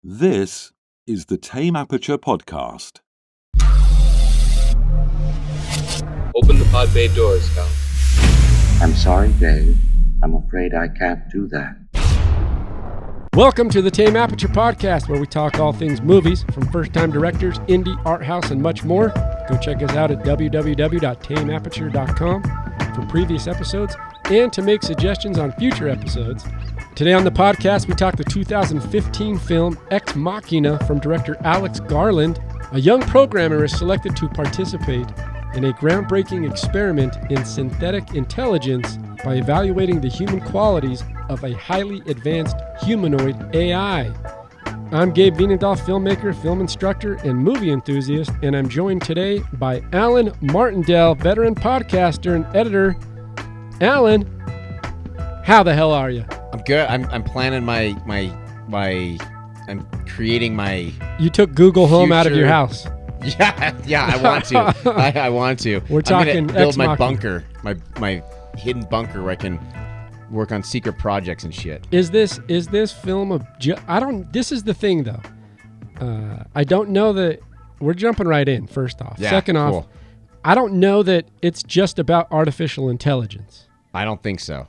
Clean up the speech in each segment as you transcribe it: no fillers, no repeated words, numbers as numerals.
This is the Tame Aperture podcast. Open the pod bay doors, Cal. I'm sorry, Dave. I'm afraid I can't do that. Welcome to the Tame Aperture podcast, where we talk all things movies, from first-time directors, indie, art house, and much more. Go check us out at www.tameaperture.com for previous episodes and to make suggestions on future episodes. Today on the podcast, we talk the 2015 film Ex Machina from director Alex Garland. A young programmer is selected to participate in a groundbreaking experiment in synthetic intelligence by evaluating the human qualities of a highly advanced humanoid AI. I'm Gabe Vikander, filmmaker, film instructor, and movie enthusiast, and I'm joined today by Alan Martindale, veteran podcaster and editor. Alan, how the hell are you? I'm good. I'm planning I'm creating my... You took Google Home out of your future- house. Yeah, I want to. I want to. We're talking I'm gonna build Ex my Machina. bunker, my hidden bunker where I can work on secret projects and shit. Is this film this is the thing though. I don't know that we're jumping right in first off. Yeah, Second off, cool. I don't know that it's just about artificial intelligence. I don't think so.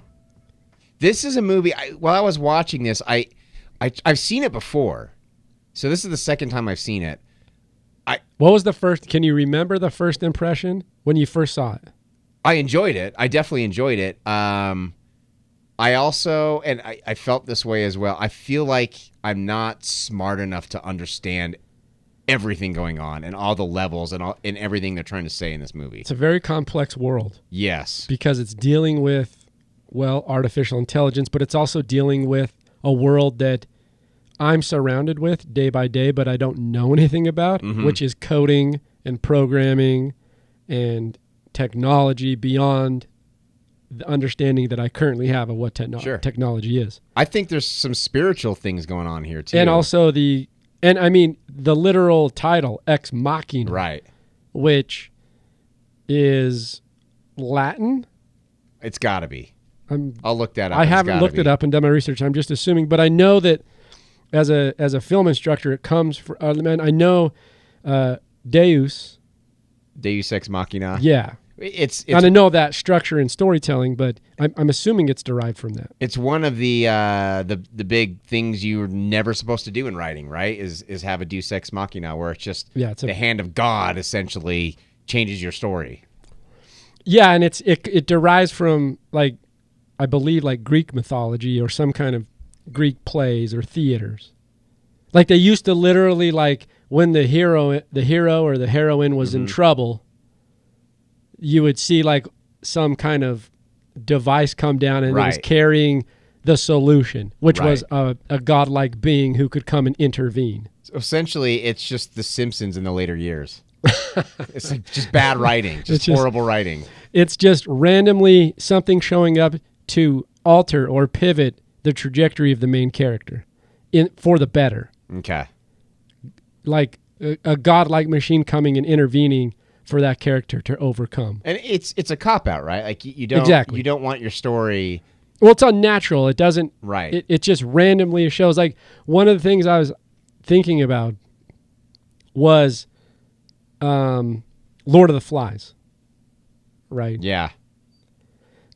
This is a movie. While I was watching this, I've seen it before, so this is the second time I've seen it. What was the first? Can you remember the first impression when you first saw it? I enjoyed it. I definitely enjoyed it. I also, and I felt this way as well, I feel like I'm not smart enough to understand everything going on and all the levels and everything they're trying to say in this movie. It's a very complex world Yes. because it's dealing with, well, artificial intelligence, but it's also dealing with a world that I'm surrounded with day by day, but I don't know anything about, which is coding and programming and technology beyond the understanding that I currently have of what Sure. technology is. I think there's some spiritual things going on here, too. And also the literal title, Ex Machina, Right. which is Latin. It's got to be. I'll look that up. I It's haven't gotta looked be. it up and done my research. I'm just assuming, but I know that as a film instructor, it comes from. I know Deus. Deus Ex Machina. Yeah, It's and I know that structure and storytelling, but I'm assuming it's derived from that. It's one of the big things you're never supposed to do in writing, right? Is have a Deus Ex Machina where it's just It's the hand of God essentially changes your story. Yeah, and it derives from I believe Greek mythology or some kind of Greek plays or theaters. Like they used to literally when the hero or the heroine was in trouble, you would see some kind of device come down and it was Right. carrying the solution, which was Right. a godlike being who could come and intervene. So essentially, it's just The Simpsons in the later years. It's just bad writing, just horrible writing. It's just randomly something showing up to alter or pivot the trajectory of the main character for the better. Okay. Like a godlike machine coming and intervening for that character to overcome. And it's a cop out, right? Like you don't Exactly. you don't want your story. Well, it's unnatural. It doesn't. Right. It just randomly shows. Like one of the things I was thinking about was Lord of the Flies. Right. Yeah.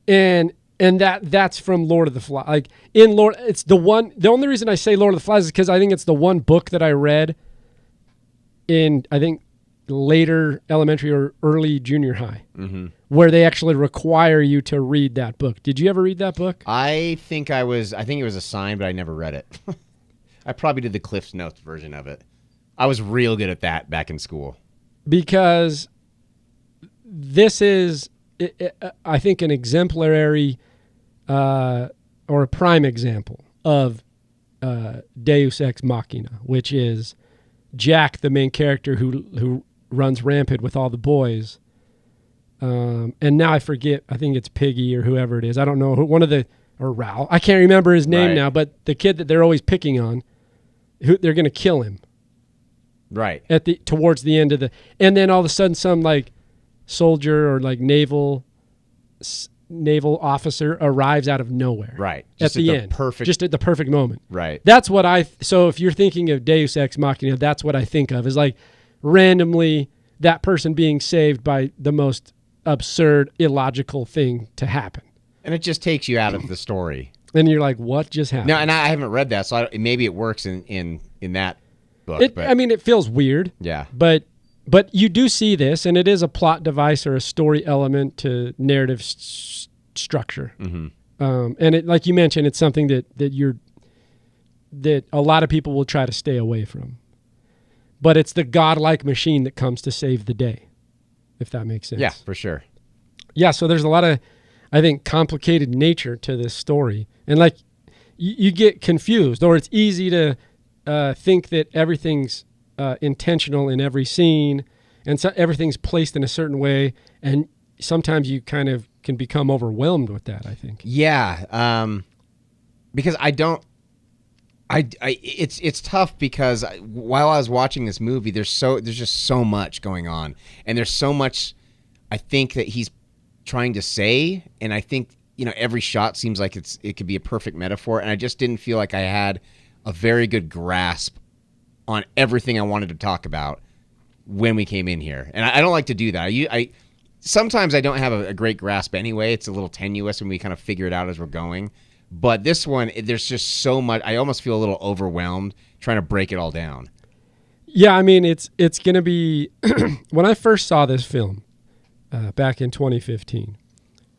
And that's from Lord of the Flies. Like in Lord, it's the only reason I say Lord of the Flies is because I think it's the one book that I read in, I think, later elementary or early junior high, where they actually require you to read that book. Did you ever read that book? I think it was assigned, but I never read it. I probably did the Cliff's Notes version of it. I was real good at that back in school. Because this is, I think, an exemplary or a prime example of Deus Ex Machina, which is Jack, the main character who runs rampant with all the boys. And now I forget, I think it's Piggy or whoever it is. I don't know, or Ralph. I can't remember his name Right. now, but the kid that they're always picking on, they're going to kill him. Right. Towards the end of and then all of a sudden some soldier or naval naval officer arrives out of nowhere. Right. At the end. Just at the perfect moment. Right. That's what so if you're thinking of Deus Ex Machina, that's what I think of, is like randomly that person being saved by the most absurd, illogical thing to happen. And it just takes you out of the story. And you're like, what just happened? No, and I haven't read that, so maybe it works in that book. It feels weird. Yeah. But you do see this, and it is a plot device or a story element to narrative structure. Mm-hmm. And it, like you mentioned, it's something that a lot of people will try to stay away from. But it's the godlike machine that comes to save the day, if that makes sense. Yeah, for sure. Yeah, so there's a lot of, I think, complicated nature to this story. And like you get confused, or it's easy to think that everything's intentional in every scene, and so everything's placed in a certain way, and sometimes you kind of can become overwhelmed with that, I think. Yeah, because it's tough because while I was watching this movie, there's just so much going on, and there's so much I think that he's trying to say, and I think every shot seems like it could be a perfect metaphor, and I just didn't feel like I had a very good grasp on everything I wanted to talk about when we came in here. And I don't like to do that. Sometimes I don't have a great grasp anyway. It's a little tenuous when we kind of figure it out as we're going. But this one, there's just so much. I almost feel a little overwhelmed trying to break it all down. Yeah, I mean, it's going to be... When I first saw this film back in 2015,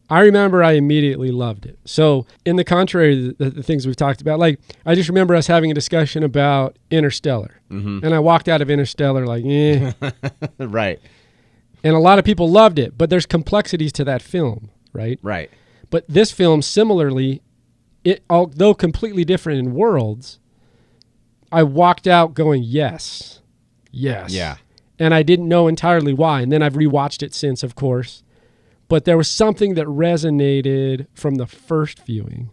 I remember I immediately loved it. So in the contrary to the things we've talked about, like I just remember us having a discussion about Interstellar. Mm-hmm. And I walked out of Interstellar like, eh. Right. And a lot of people loved it, but there's complexities to that film, right? Right. But this film, similarly, although completely different in worlds, I walked out going, yes. Yeah. And I didn't know entirely why. And then I've rewatched it since, of course. But there was something that resonated from the first viewing.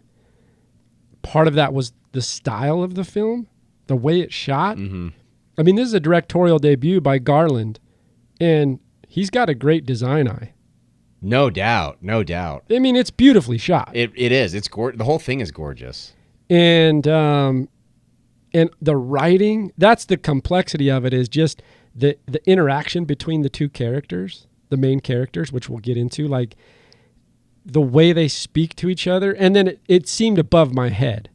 Part of that was the style of the film, the way it's shot. Mm-hmm. I mean, this is a directorial debut by Garland, and he's got a great design eye. No doubt. I mean, it's beautifully shot. It is. It's the whole thing is gorgeous. And the writing, that's the complexity of it, is just the interaction between the two characters, the main characters, which we'll get into, like the way they speak to each other. And then it seemed above my head.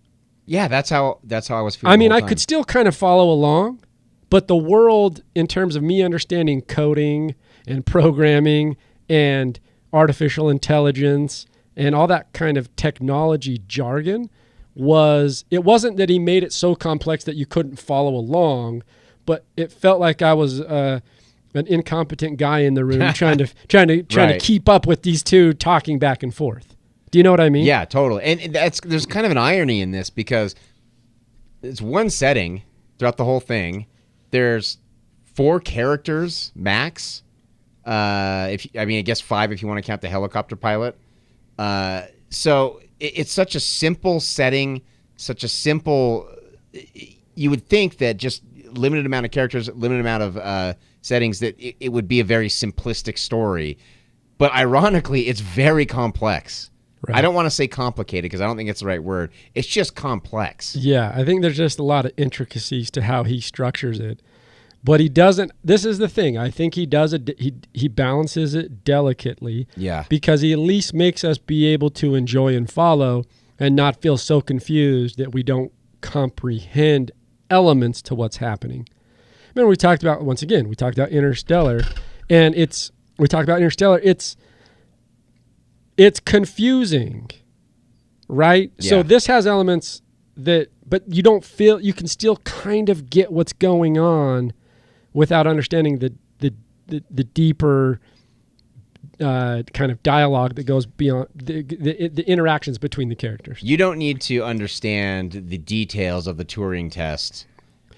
Yeah, that's how I was feeling. I mean, I could still kind of follow along, but the world, in terms of me understanding coding and programming and artificial intelligence and all that kind of technology jargon, it wasn't that he made it so complex that you couldn't follow along, but it felt like I was an incompetent guy in the room trying to keep up with these two talking back and forth. Do you know what I mean? Yeah, totally. And there's kind of an irony in this because it's one setting throughout the whole thing. There's 4 characters max. I guess 5 if you want to count the helicopter pilot. So it's such a simple setting, such a simple. You would think that just limited amount of characters, limited amount of settings, that it would be a very simplistic story. But ironically, it's very complex. Right. I don't want to say complicated because I don't think it's the right word. It's just complex. Yeah, I think there's just a lot of intricacies to how he structures it. But he doesn't. This is the thing. I think he does it. He balances it delicately. Yeah. Because he at least makes us be able to enjoy and follow and not feel so confused that we don't comprehend elements to what's happening. Remember, we talked about Interstellar, and it's confusing, right? Yeah. So this has elements but you don't feel, you can still kind of get what's going on without understanding the deeper kind of dialogue that goes beyond the interactions between the characters. You don't need to understand the details of the Turing test.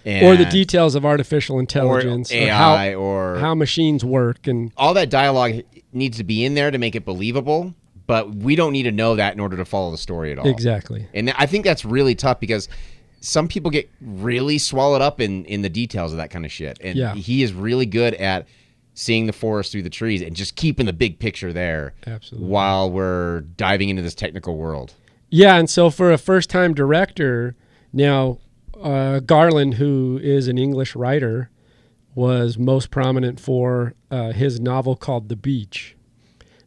Or the details of artificial intelligence. Or AI or how machines work. And all that dialogue needs to be in there to make it believable, but we don't need to know that in order to follow the story at all. Exactly. And I think that's really tough because some people get really swallowed up in the details of that kind of shit. And he is really good at seeing the forest through the trees and just keeping the big picture there. Absolutely. While we're diving into this technical world. Yeah, and so for a first-time director, now Garland, who is an English writer, was most prominent for his novel called The Beach.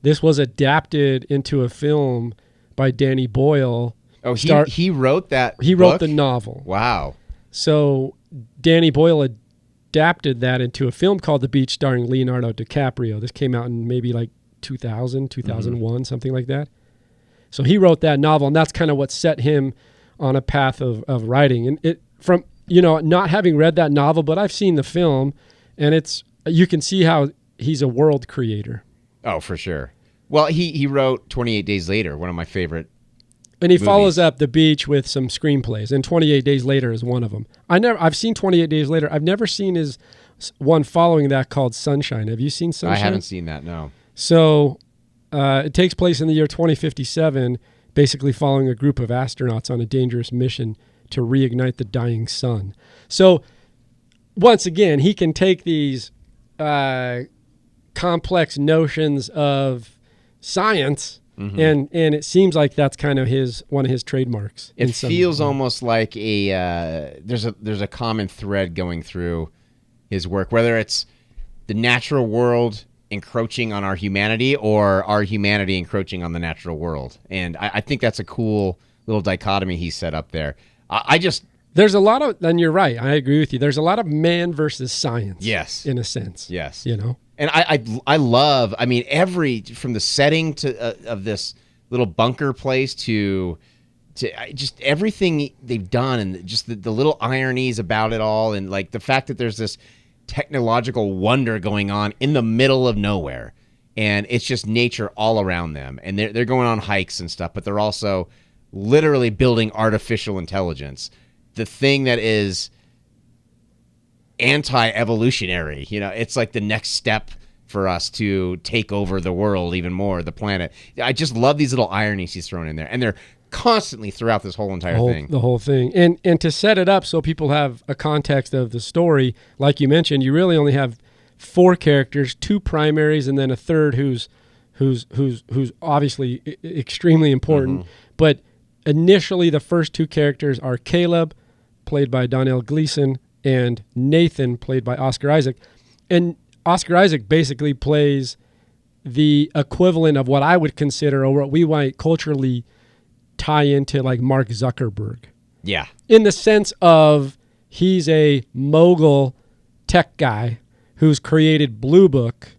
This was adapted into a film by Danny Boyle. Oh, he wrote that He book? wrote the novel. Wow. So Danny Boyle adapted that into a film called The Beach starring Leonardo DiCaprio. This came out in maybe like 2000, 2001, something like that. So he wrote that novel, and that's kind of what set him on a path of writing. And it from, not having read that novel, but I've seen the film, and you can see how he's a world creator. Oh, for sure. Well, he wrote 28 Days Later, one of my favorite And he movies. follows up The Beach with some screenplays, and 28 Days Later is one of them. I've seen 28 Days Later. I've never seen his one following that called Sunshine. Have you seen Sunshine? I haven't seen that, no. So it takes place in the year 2057, basically following a group of astronauts on a dangerous mission to reignite the dying sun. So once again, he can take these complex notions of science, and it seems like that's kind of one of his trademarks. It feels almost like there's a common thread going through his work, whether it's the natural world encroaching on our humanity or our humanity encroaching on the natural world. And I think that's a cool little dichotomy he set up there. There's a lot of, and you're right, I agree with you. There's a lot of man versus science. Yes. In a sense. Yes. And I love, from the setting of this little bunker place to just everything they've done, and just the little ironies about it all, and like the fact that there's this technological wonder going on in the middle of nowhere, and it's just nature all around them, and they're going on hikes and stuff, but they're also literally building artificial intelligence, the thing that is anti-evolutionary. It's like the next step for us to take over the world even more, the planet. I just love these little ironies he's thrown in there, and they're constantly throughout this whole entire thing. The whole thing. And to set it up so people have a context of the story, like you mentioned, you really only have 4 characters, 2 primaries, and then a third who's obviously extremely important. But initially, the first 2 characters are Caleb, played by Domhnall Gleeson, and Nathan, played by Oscar Issac. And Oscar Issac basically plays the equivalent of what I would consider, or what we might culturally tie into, like Mark Zuckerberg. Yeah. In the sense of he's a mogul tech guy who's created Blue Book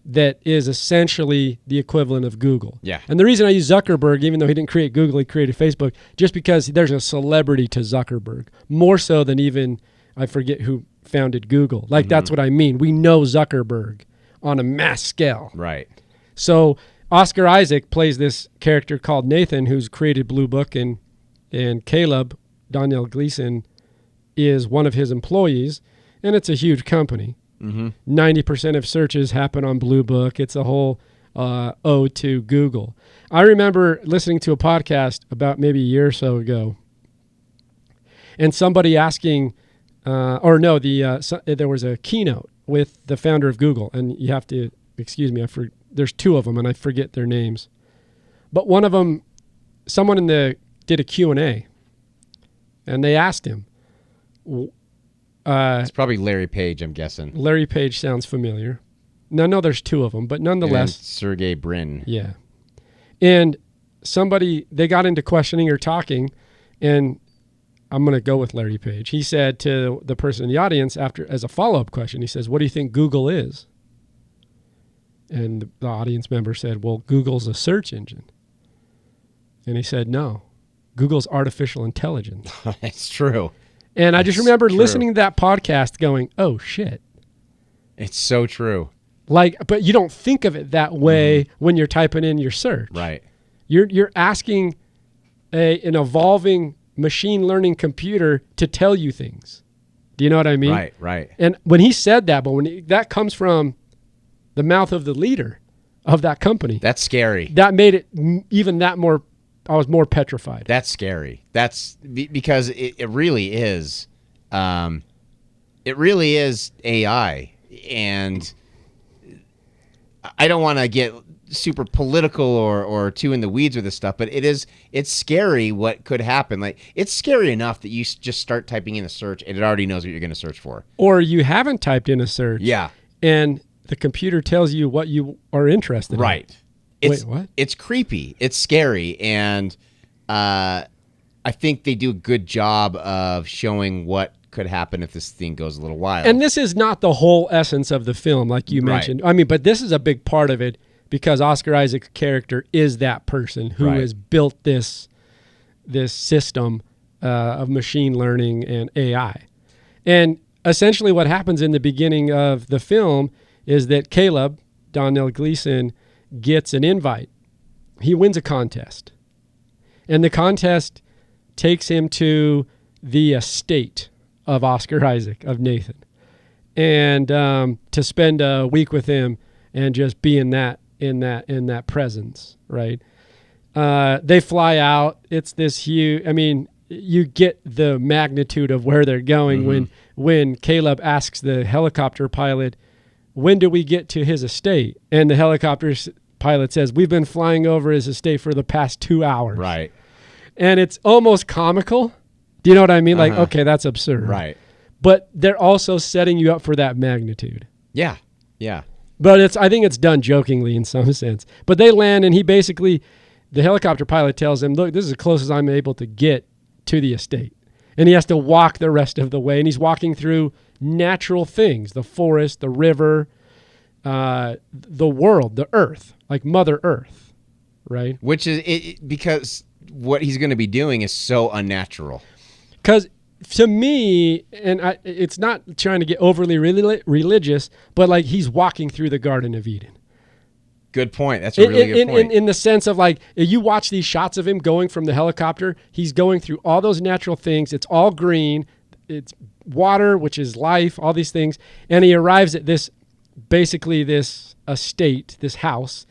that is essentially the equivalent of Google. Yeah. And the reason I use Zuckerberg, even though he didn't create Google, he created Facebook, just because there's a celebrity to Zuckerberg, more so than even, I forget who founded Google. Like, that's what I mean. We know Zuckerberg on a mass scale. Right. So Oscar Issac plays this character called Nathan, who's created Blue Book, and Caleb, Domhnall Gleeson, is one of his employees, and it's a huge company. 90% of searches happen on Blue Book. It's a whole ode to Google. I remember listening to a podcast about maybe a year or so ago, and somebody asking, there was a keynote with the founder of Google, and you have to excuse me, there's 2 of them, and I forget their names. But one of them, someone did a Q&A, and they asked him. It's probably Larry Page, I'm guessing. Larry Page sounds familiar. No, there's 2 of them, but nonetheless. And Sergey Brin. Yeah. And they got into questioning or talking, and I'm going to go with Larry Page. He said to the person in the audience, as a follow-up question, he says, "What do you think Google is?" And the audience member said, "Well, Google's a search engine." And he said, "No, Google's artificial intelligence." It's true. And I just remember listening to that podcast going, "Oh, shit." It's so true. But you don't think of it that way when you're typing in your search. Right. You're asking an evolving machine learning computer to tell you things. Do you know what I mean? Right. And when he said that, that comes from the mouth of the leader of that company. That's scary. That made it even that more, I was more petrified. That's scary. That's because it really is. It really is AI. And I don't want to get super political or too in the weeds with this stuff, but it's scary what could happen. Like, it's scary enough that you just start typing in a search and it already knows what you're going to search for. Or you haven't typed in a search. Yeah. And the computer tells you what you are interested in. Right. Wait, what? It's creepy. It's scary. And I think they do a good job of showing what could happen if this thing goes a little wild. And this is not the whole essence of the film, like you mentioned. I mean, but this is a big part of it because Oscar Isaac's character is that person who has built this system of machine learning and AI. And essentially what happens in the beginning of the film is that Caleb, Domhnall Gleeson, gets an invite. He wins a contest. And the contest takes him to the estate of Oscar Isaac, of Nathan, and to spend a week with him and just be in that presence, right? They fly out. It's this huge. I mean, you get the magnitude of where they're going when Caleb asks the helicopter pilot, "When do we get to his estate?" And the helicopter pilot says, "We've been flying over his estate for the past 2 hours." Right. And it's almost comical. Do you know what I mean? Like, okay, that's absurd. Right. But they're also setting you up for that magnitude. Yeah. Yeah. But I think it's done jokingly in some sense. But they land, and the helicopter pilot tells him, "Look, this is as close as I'm able to get to the estate." And he has to walk the rest of the way. And he's walking through natural things, the forest, the river, the world, the earth, like Mother Earth, right? Which is because what he's going to be doing is so unnatural. Because to me, and it's not trying to get overly religious, but like he's walking through the Garden of Eden. Good point. That's a really good point. In the sense of like, you watch these shots of him going from the helicopter, he's going through all those natural things. It's all green. It's water, which is life, all these things. And he arrives at this estate, this house.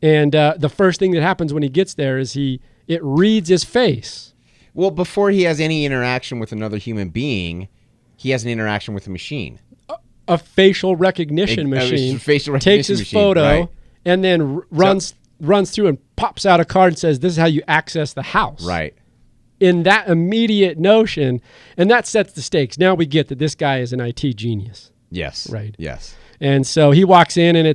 And the first thing that happens when he gets there is it reads his face. Well, before he has any interaction with another human being, he has an interaction with a machine. A facial recognition machine. Takes his photo and then runs through and pops out a card and says, "This is how you access the house." Right. In that immediate notion, and that sets the stakes. Now we get that this guy is an IT genius. Yes. Right. Yes. And so he walks in, and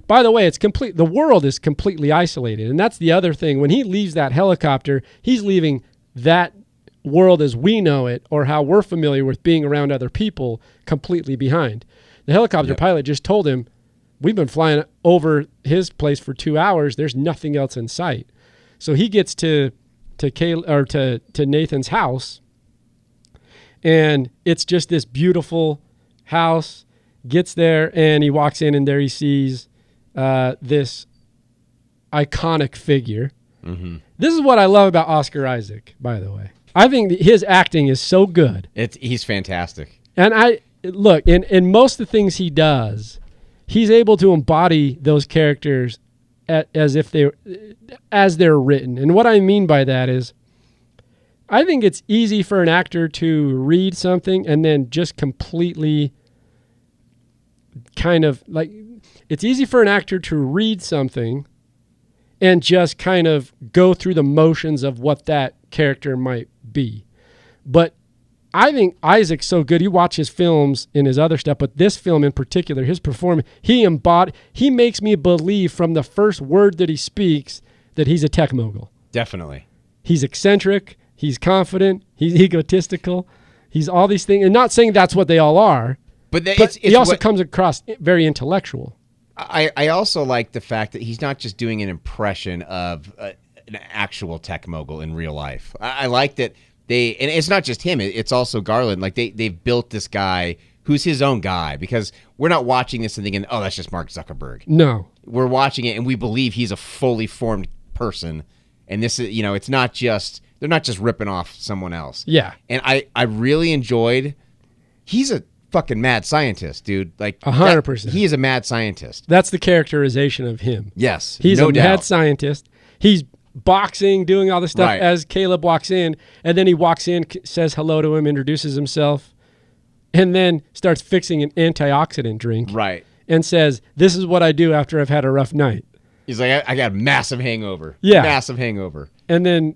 by the way, it's complete. The world is completely isolated, and that's the other thing. When he leaves that helicopter, he's leaving that world as we know it, or how we're familiar with being around other people, completely behind. The helicopter pilot just told him, "We've been flying over his place for 2 hours. There's nothing else in sight." So he gets to Nathan's house, and it's just this beautiful house. Gets there, and he walks in, and there he sees this iconic figure. Mm-hmm. This is what I love about Oscar Isaac, by the way. I think his acting is so good. He's fantastic. And look, in most of the things he does, he's able to embody those characters as they're written. And what I mean by that is, I think it's easy for an actor to read something and then just completely it's easy for an actor to read something and just kind of go through the motions of what that character might be. But I think Isaac's so good. You watch his films and his other stuff, but this film in particular, his performance, he makes me believe from the first word that he speaks that he's a tech mogul. Definitely. He's eccentric. He's confident. He's egotistical. He's all these things. And not saying that's what they all are, but he also comes across very intellectual. I also like the fact that he's not just doing an impression of an actual tech mogul in real life. I like that and it's not just him, it's also Garland. Like they've built this guy who's his own guy, because we're not watching this and thinking, "Oh, that's just Mark Zuckerberg." No. We're watching it and we believe he's a fully formed person. And this is, it's not just, they're not just ripping off someone else. Yeah. And I really enjoyed, he's a fucking mad scientist, dude. Like 100%. He is a mad scientist. That's the characterization of him. Yes. He's no a doubt. mad scientist. He's boxing, doing all this stuff as Caleb walks in, and then he walks in, says hello to him, introduces himself, and then starts fixing an antioxidant drink. Right. and says, "This is what I do after I've had a rough night." He's like, I got a massive hangover. Yeah. Massive hangover. And then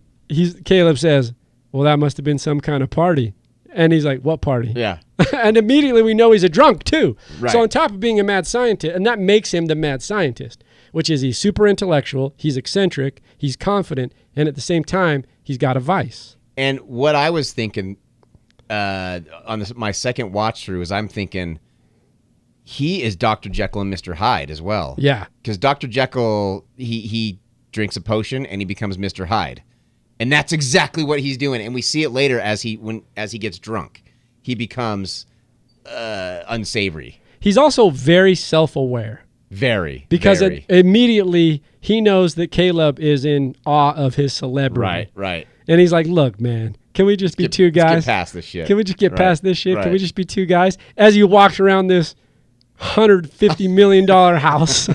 Caleb says, "Well, that must have been some kind of party." And he's like, "What party?" Yeah. And immediately we know he's a drunk too. Right. So on top of being a mad scientist, and that makes him the mad scientist, which is he's super intellectual, he's eccentric, he's confident, and at the same time, he's got a vice. And what I was thinking my second watch through is I'm thinking he is Dr. Jekyll and Mr. Hyde as well. Yeah. Because Dr. Jekyll, he drinks a potion and he becomes Mr. Hyde. And that's exactly what he's doing. And we see it later as he gets drunk. He becomes unsavory. He's also very self-aware. Very. Because very. Immediately he knows that Caleb is in awe of his celebrity. Right. And he's like, "Look, man, can we just be two guys? Let's get past this shit. Can we just get past this shit? Right. Can we just be two guys?" As he walks around this $150 million house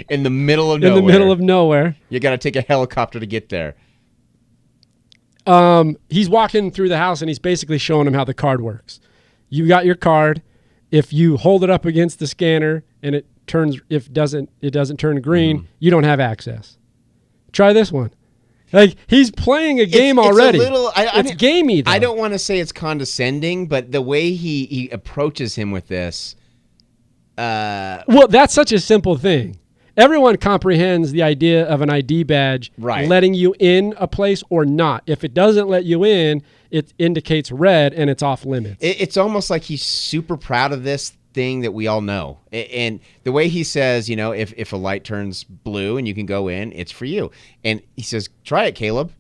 in the middle of in nowhere. the middle of nowhere. You got to take a helicopter to get there. He's walking through the house and he's basically showing him how the card works. You got your card. If you hold it up against the scanner and it doesn't turn green, you don't have access. Try this one. Like, he's playing a game already. It's gamey, though. I don't want to say it's condescending, but the way he approaches him with this. Well, that's such a simple thing. Everyone comprehends the idea of an ID badge letting you in a place or not. If it doesn't let you in, it indicates red and it's off limits. It's almost like he's super proud of this thing that we all know. And the way he says, if a light turns blue and you can go in, it's for you. And he says, "Try it, Caleb."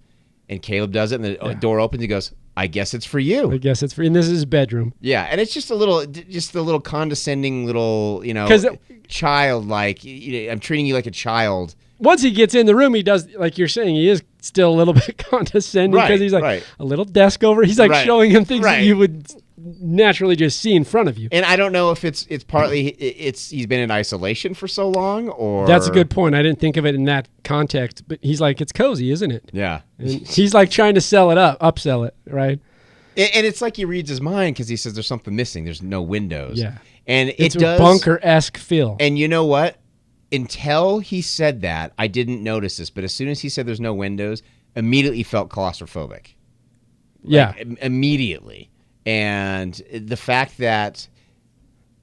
And Caleb does it, and the door opens. He goes, "I guess it's for you." I guess it's for you. And this is his bedroom. Yeah, and it's just a little condescending little, childlike. I'm treating you like a child. Once he gets in the room, he does, like you're saying, he is still a little bit condescending because he's like a little desk over. He's like showing him things that you would naturally just see in front of you. And I don't know if it's partly he's been in isolation for so long, or that's a good point. I didn't think of it in that context, but he's like, it's cozy, isn't it? Yeah. And he's like trying to upsell it, right? And it's like he reads his mind because he says there's something missing. There's no windows. Yeah. And it's it does a bunker-esque feel. And you know what? Until he said that, I didn't notice this. But as soon as he said there's no windows, immediately felt claustrophobic. Yeah. Immediately. And the fact that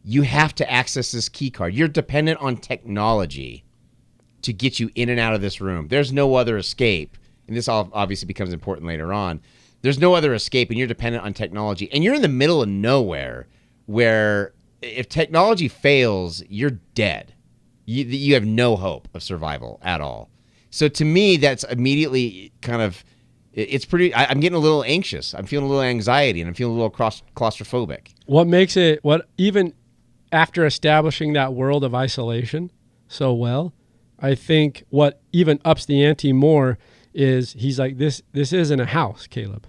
you have to access this key card, you're dependent on technology to get you in and out of this room. There's no other escape. And this all obviously becomes important later on. There's no other escape, and you're dependent on technology. And you're in the middle of nowhere where if technology fails, you're dead. You have no hope of survival at all. So to me, that's immediately kind of, it's pretty, I'm getting a little anxious. I'm feeling a little anxiety, and I'm feeling a little claustrophobic. What makes it, even after establishing that world of isolation so well, I think what even ups the ante more is he's like, this isn't a house, Caleb.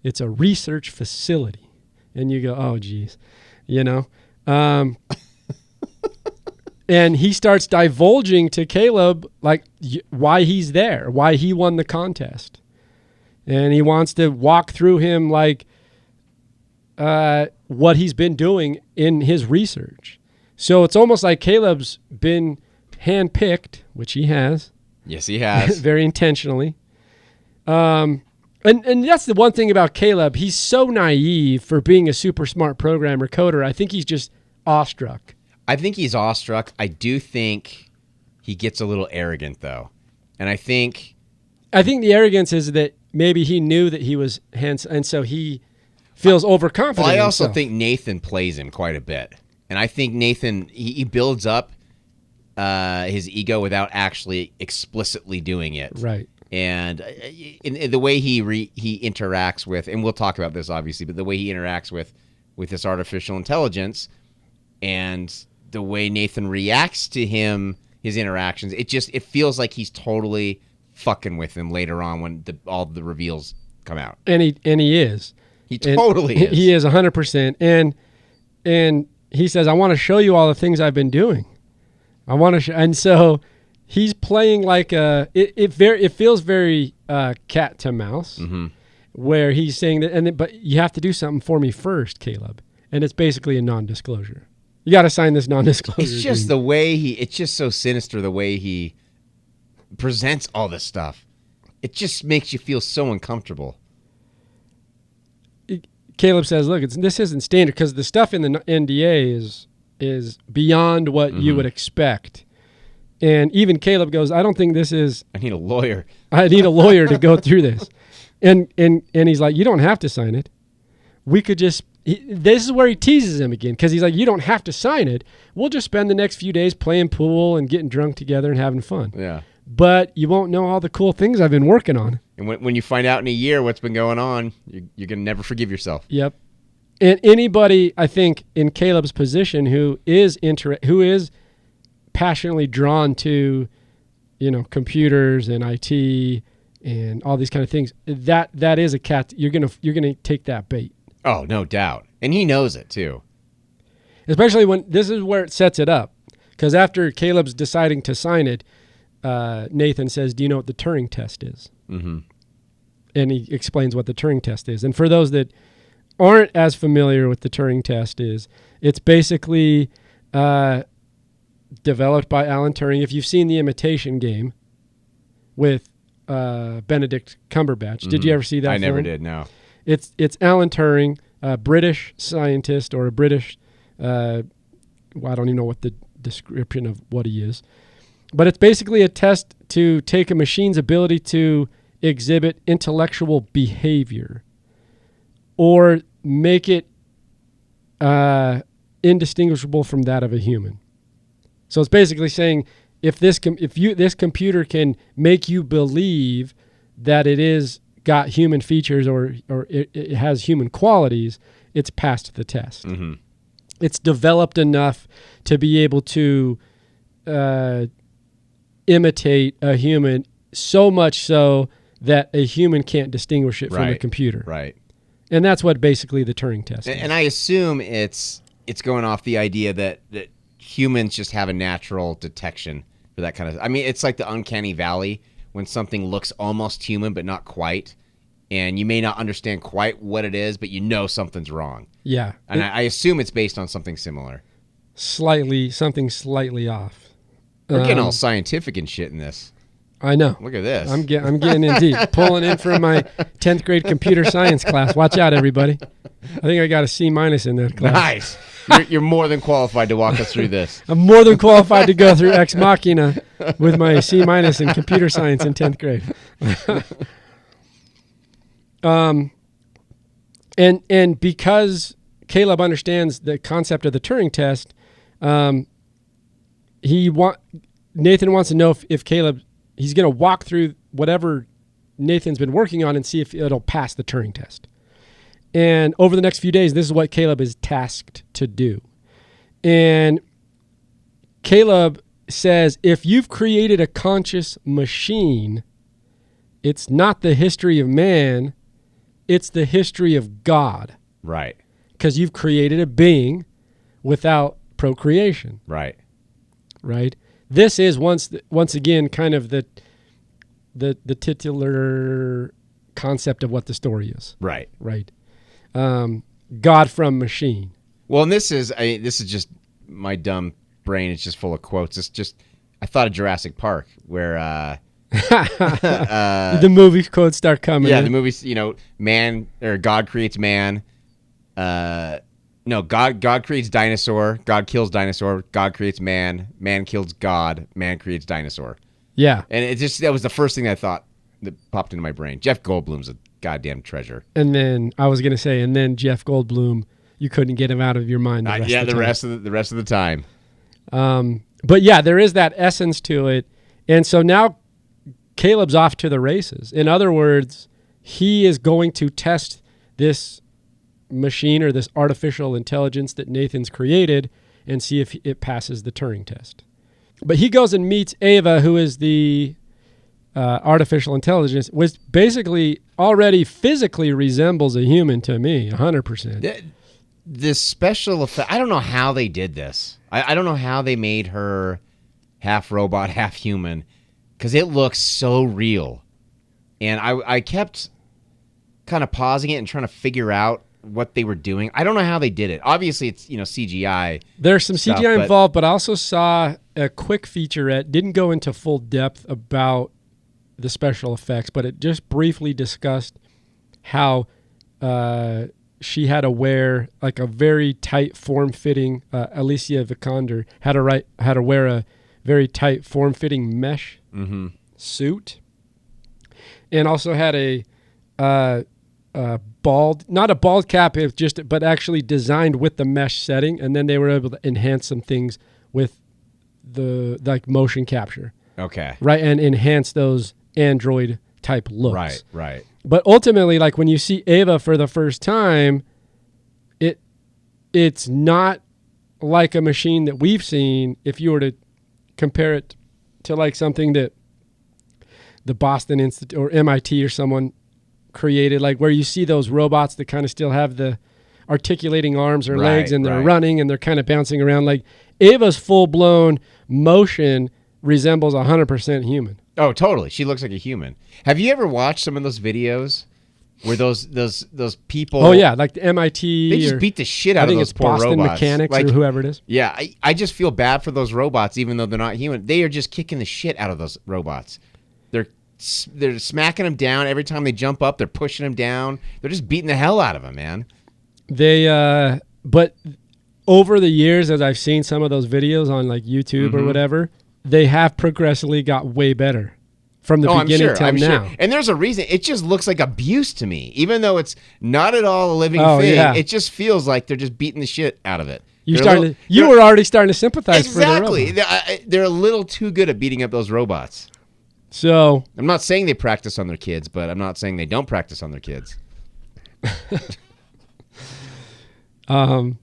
It's a research facility. And you go, oh, geez, and he starts divulging to Caleb, like, why he's there, why he won the contest. And he wants to walk through him, like, what he's been doing in his research. So it's almost like Caleb's been handpicked, which he has. Yes, he has. Very intentionally. And that's the one thing about Caleb. He's so naive for being a super smart programmer coder. I think he's just awestruck. I think he's awestruck. I do think he gets a little arrogant, though. And I think the arrogance is that maybe he knew that he was handsome, and so he feels overconfident. Well, I also himself. think Nathan plays him quite a bit. And I think Nathan, he builds up his ego without actually explicitly doing it. Right. And in the way he interacts with, and we'll talk about this obviously, but the way he interacts with this artificial intelligence and the way Nathan reacts to his interactions, it feels like he's totally fucking with him later on when all the reveals come out. And he is. He totally is. He is 100%. And he says, I want to show you all the things I've been doing. I want to show, and so he's playing like it feels very cat to mouse, where he's saying that, but you have to do something for me first, Caleb. And it's basically a non-disclosure. You got to sign this non-disclosure. It's just the way it's just so sinister the way he presents all this stuff. It just makes you feel so uncomfortable. Caleb says, look, this isn't standard because the stuff in the NDA is beyond what you would expect. And even Caleb goes, I don't think this is... I need a lawyer. I need a lawyer to go through this. And he's like, you don't have to sign it. We could just... this is where he teases him again because he's like, you don't have to sign it. We'll just spend the next few days playing pool and getting drunk together and having fun. Yeah. But you won't know all the cool things I've been working on. And when you find out in a year what's been going on, you're going to never forgive yourself. Yep. And anybody, I think, in Caleb's position who is passionately drawn to, computers and IT and all these kind of things, that is a cat. You're gonna take that bait. Oh, no doubt. And he knows it too. Especially when this is where it sets it up. Because after Caleb's deciding to sign it, Nathan says, do you know what the Turing test is? Mm-hmm. And he explains what the Turing test is. And for those that aren't as familiar with the Turing test it's basically developed by Alan Turing. If you've seen The Imitation Game with Benedict Cumberbatch. Did you ever see that film? Never did, no. It's Alan Turing, a British scientist or a British, I don't even know what the description of what he is. But it's basically a test to take a machine's ability to exhibit intellectual behavior or make it indistinguishable from that of a human. So it's basically saying if this computer can make you believe that it is got human features or it has human qualities, it's passed the test. Mm-hmm. It's developed enough to be able to imitate a human, so much so that a human can't distinguish it from a computer. Right. And that's what basically the Turing test is. And I assume it's going off the idea that humans just have a natural detection for that kind of... I mean, it's like the uncanny valley when something looks almost human but not quite, and you may not understand quite what it is, but you know something's wrong. Yeah. And I assume it's based on something similar. Something slightly off. We're getting all scientific and shit in this. I know. Look at this. I'm getting in deep. Pulling in from my 10th grade computer science class. Watch out, everybody. I think I got a C- in that class. Nice. You're more than qualified to walk us through this. I'm more than qualified to go through Ex Machina with my C- in computer science in 10th grade. And because Caleb understands the concept of the Turing test, Nathan wants to know if Caleb, he's going to walk through whatever Nathan's been working on and see if it'll pass the Turing test. And over the next few days, this is what Caleb is tasked to do. And Caleb says, if you've created a conscious machine, it's not the history of man, it's the history of God. Right. Because you've created a being without procreation. Right. Right. This is once again kind of the titular concept of what the story is. Right. Right. God from machine. Well, and this is just my dumb brain. It's just full of quotes. It's just I thought of Jurassic Park where the movie quotes start coming. Yeah, in. the movies. Man or God creates man. No, God creates dinosaur. God kills dinosaur. God creates man. Man kills God. Man creates dinosaur. Yeah. And that was the first thing I thought that popped into my brain. Jeff Goldblum's a goddamn treasure. And then I was gonna say, Jeff Goldblum, you couldn't get him out of your mind. The rest of the time. But yeah, there is that essence to it, and so now Caleb's off to the races. In other words, he is going to test this machine or this artificial intelligence that Nathan's created and see if it passes the Turing test. But he goes and meets Ava, who is the artificial intelligence, which basically already physically resembles a human to me, 100%. This special effect, I don't know how they did this. I don't know how they made her half robot, half human, because it looks so real. And I kept kind of pausing it and trying to figure out what they were doing. I don't know how they did it. Obviously, it's CGI. There's some stuff, CGI but- involved, but I also saw a quick featurette. Didn't go into full depth about the special effects, but it just briefly discussed how she had to wear like a very tight form-fitting. Alicia Vikander had to wear a very tight form-fitting mesh suit, and also had a bald, not a bald cap, but actually designed with the mesh setting, and then they were able to enhance some things with the like motion capture, right, and enhance those Android type looks, right. But ultimately, like when you see Ava for the first time, it's not like a machine that we've seen. If you were to compare it to like something that the Boston Institute or MIT or someone created, like where you see those robots that kind of still have the articulating arms or legs, and they're running and they're kind of bouncing around. Like Ava's full-blown motion resembles 100% human. Oh, totally. She looks like a human. Have you ever watched some of those videos where those people? Oh yeah, like the MIT. They just beat the shit out of those poor Boston robots. Mechanics like, or whoever it is. Yeah, I just feel bad for those robots, even though they're not human. They are just kicking the shit out of those robots. They're smacking them down every time they jump up. They're pushing them down. They're just beating the hell out of them, man. But over the years, as I've seen some of those videos on like YouTube or whatever, they have progressively got way better from the beginning till now. And there's a reason. It just looks like abuse to me, even though it's not at all a living thing. Yeah. It just feels like they're just beating the shit out of it. You were already starting to sympathize for the exactly. robots. They're a little too good at beating up those robots. So I'm not saying they practice on their kids, but I'm not saying they don't practice on their kids. But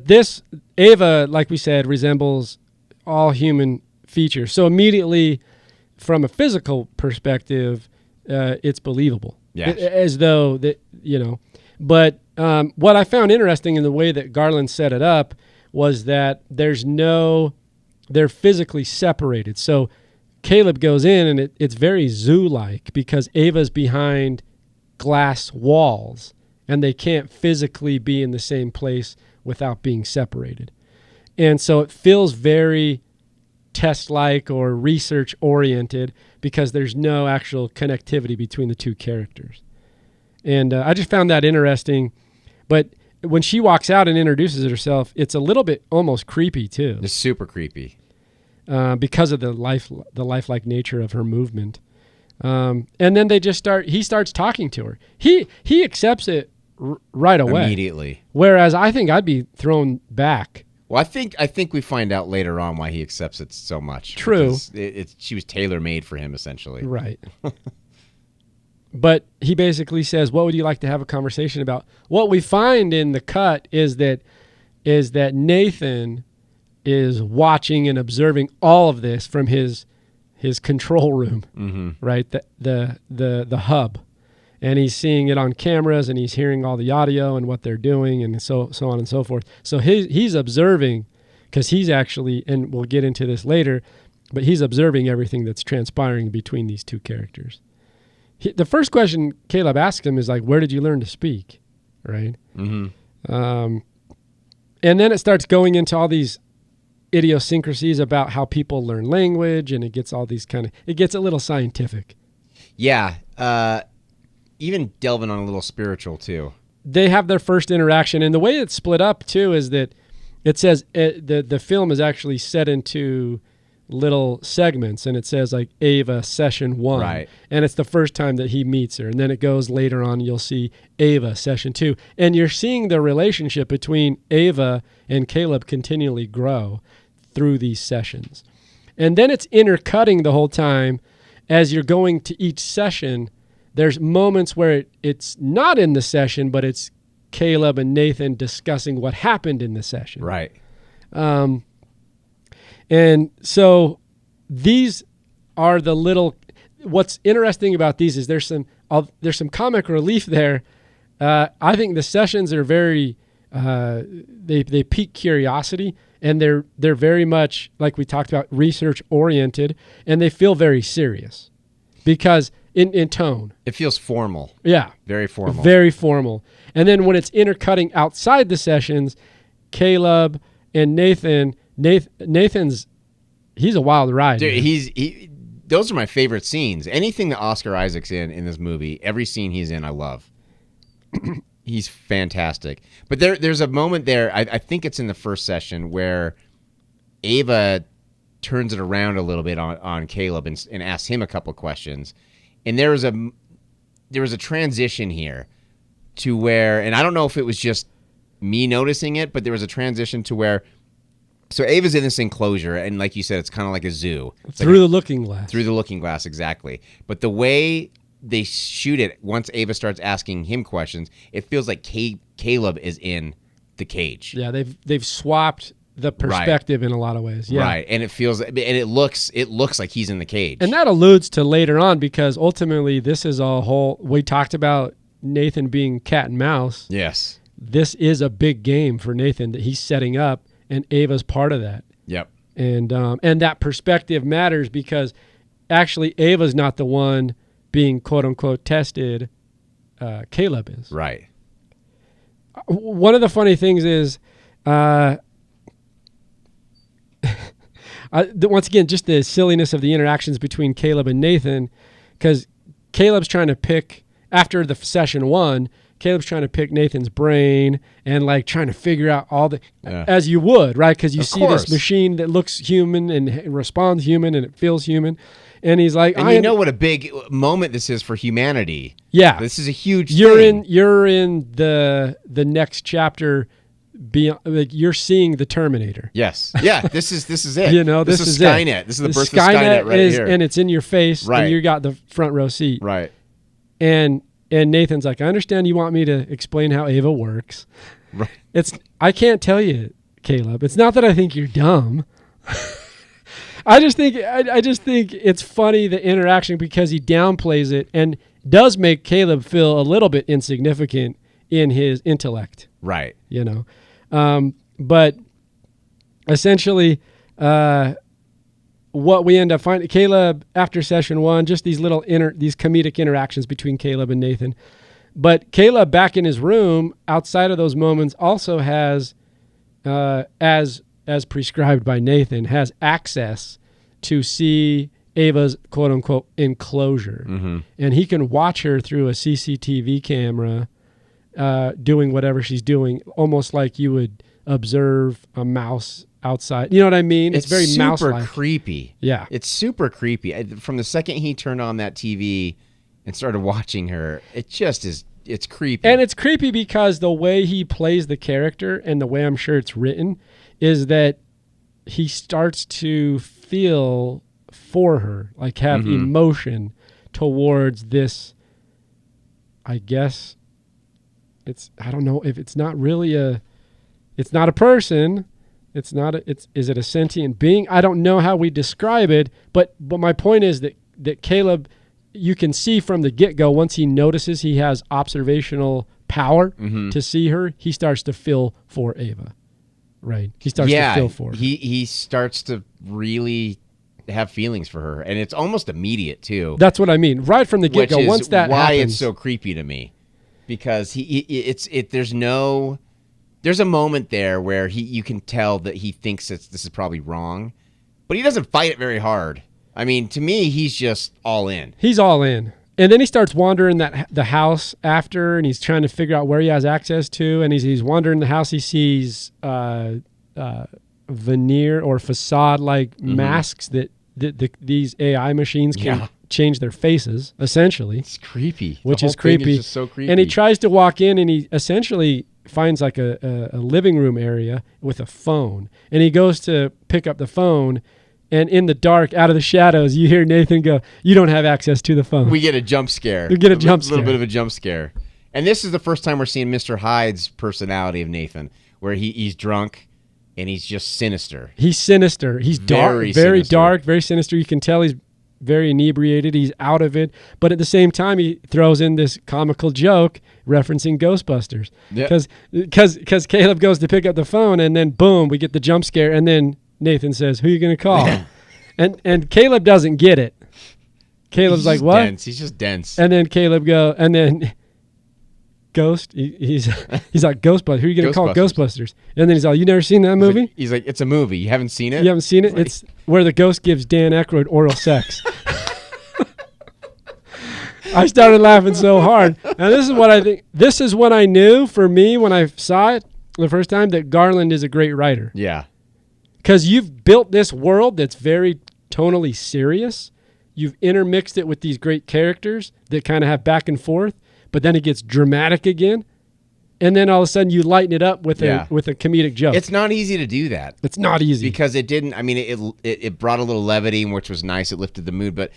this Ava, like we said, resembles all human features. So immediately, from a physical perspective, it's believable. Yes. As though that But what I found interesting in the way that Garland set it up was that they're physically separated. So Caleb goes in and it's very zoo-like because Ava's behind glass walls and they can't physically be in the same place without being separated. And so it feels very test-like or research-oriented because there's no actual connectivity between the two characters. And I just found that interesting. But when she walks out and introduces herself, it's a little bit almost creepy too. It's super creepy. Because of the lifelike nature of her movement. And then he starts talking to her. He accepts it right away. Immediately. Whereas I think I'd be thrown back. Well, I think we find out later on why he accepts it so much. True. She was tailor-made for him, essentially. Right. But he basically says, what would you like to have a conversation about? What we find in the cut is that Nathan is watching and observing all of this from his control room, right? The hub. And he's seeing it on cameras and he's hearing all the audio and what they're doing and so on and so forth. So he's observing because he's actually, and we'll get into this later, but he's observing everything that's transpiring between these two characters. The first question Caleb asks him is like, where did you learn to speak? Right? Mm-hmm. And then it starts going into all these idiosyncrasies about how people learn language, and it gets all these it gets a little scientific. Yeah. Even delving on a little spiritual too. They have their first interaction, and the way it's split up too is that it says the film is actually set into little segments, and it says like Ava session 1, right? And it's the first time that he meets her, and then it goes later on. You'll see Ava session 2, and you're seeing the relationship between Ava and Caleb continually grow through these sessions, and then it's intercutting the whole time as you're going to each session. There's moments where it's not in the session, but it's Caleb and Nathan discussing what happened in the session, right? And so these are the little. What's interesting about these is there's some comic relief there. I think the sessions are very they pique curiosity, and they're very much, like we talked about, research oriented, and they feel very serious because in tone it feels formal. Yeah, very formal. Very formal. And then when it's intercutting outside the sessions, Caleb and Nathan's he's a wild ride. Dude, those are my favorite scenes. Anything that Oscar Isaac's in this movie, every scene he's in, I love. He's fantastic. But there's a moment there, I think it's in the first session, where Ava turns it around a little bit on Caleb and asks him a couple questions. And there was a transition here to where, and I don't know if it was just me noticing it, but there was a transition to where, so Ava's in this enclosure, and like you said, it's kind of like a zoo. Through the looking glass. Through the looking glass, exactly. But the way they shoot it, once Ava starts asking him questions, it feels like Caleb is in the cage. Yeah, they've swapped the perspective in a lot of ways. Yeah. Right, and it looks like he's in the cage. And that alludes to later on, because ultimately this is a whole, we talked about Nathan being cat and mouse. Yes. This is a big game for Nathan that he's setting up, and Ava's part of that. Yep. And that perspective matters, because actually Ava's not the one being quote unquote tested. Caleb is. Right. One of the funny things is, once again, just the silliness of the interactions between Caleb and Nathan, because Caleb's trying to pick, after the session 1, Caleb's trying to pick Nathan's brain and like trying to figure out all the, as you would, right? Because you see this machine that looks human and responds human and it feels human. And he's like, and you know what a big moment this is for humanity. Yeah. This is a huge thing. You're in the next chapter. Beyond, like, you're seeing the Terminator. Yes. Yeah. This is it. You know, this is Skynet. It. This is the birth of Skynet right here. And it's in your face. Right. And you got the front row seat. Right. And Nathan's like, I understand you want me to explain how Ava works. Right. I can't tell you, Caleb. It's not that I think you're dumb. I just think it's funny, the interaction, because he downplays it and does make Caleb feel a little bit insignificant in his intellect. Right. You know, but essentially, what we end up finding, Caleb, after session 1, just these little these comedic interactions between Caleb and Nathan. But Caleb, back in his room, outside of those moments, also has, as prescribed by Nathan, has access to see Ava's quote unquote enclosure. Mm-hmm. And he can watch her through a CCTV camera, doing whatever she's doing, almost like you would observe a mouse outside. You know what I mean? It's very mouse-like. Super creepy. Yeah. It's super creepy. From the second he turned on that TV and started watching her, it just is, it's creepy. And it's creepy because the way he plays the character and the way I'm sure it's written is that he starts to feel for her, like have emotion towards this, I guess, I don't know if it's not really it's not a person. Is it a sentient being? I don't know how we describe it, but my point is that Caleb, you can see from the get-go, once he notices he has observational power to see her, he starts to feel for Ava. Right. He starts to feel for her. He starts to really have feelings for her, and it's almost immediate too. That's what I mean. Right from the get-go, which is once that why happens, it's so creepy to me. Because there's a moment there where you can tell that he thinks this is probably wrong, but he doesn't fight it very hard. I mean, to me, he's just all in. He's all in. And then he starts wandering the house after, and he's trying to figure out where he has access to, and he's wandering the house. He sees veneer or facade-like masks that these AI machines can change their faces, essentially. It's creepy. Which is creepy. creepy. Is just so creepy. And he tries to walk in, and he essentially finds like a living room area with a phone. And he goes to pick up the phone, and in the dark, out of the shadows, you hear Nathan go, "You don't have access to the phone." We get a jump scare. We get a jump scare. A little bit of a jump scare. And this is the first time we're seeing Mr. Hyde's personality of Nathan, where he's drunk and he's just sinister. He's sinister. He's dark, very dark, very sinister. You can tell he's very inebriated. He's out of it. But at the same time, he throws in this comical joke referencing Ghostbusters. Because Caleb goes to pick up the phone, and then boom, we get the jump scare, and then Nathan says, "Who are you going to call?" and Caleb doesn't get it. Caleb's like, "What?" Dense. He's just dense. And then Caleb and then Ghost. He's like, Ghostbusters. Who are you going to call Ghostbusters. Ghostbusters? And then he's like, you never seen that movie? He's like, it's a movie. You haven't seen it? You haven't seen it? It's where the ghost gives Dan Aykroyd oral sex. I started laughing so hard. Now, this is what I think. This is what I knew for me when I saw it the first time, that Garland is a great writer. Yeah. Because you've built this world that's very tonally serious. You've intermixed it with these great characters that kind of have back and forth, but then it gets dramatic again. And then all of a sudden you lighten it up with a comedic joke. It's not easy to do that. It's not easy. Because it didn't, I mean, it brought a little levity, which was nice. It lifted the mood, but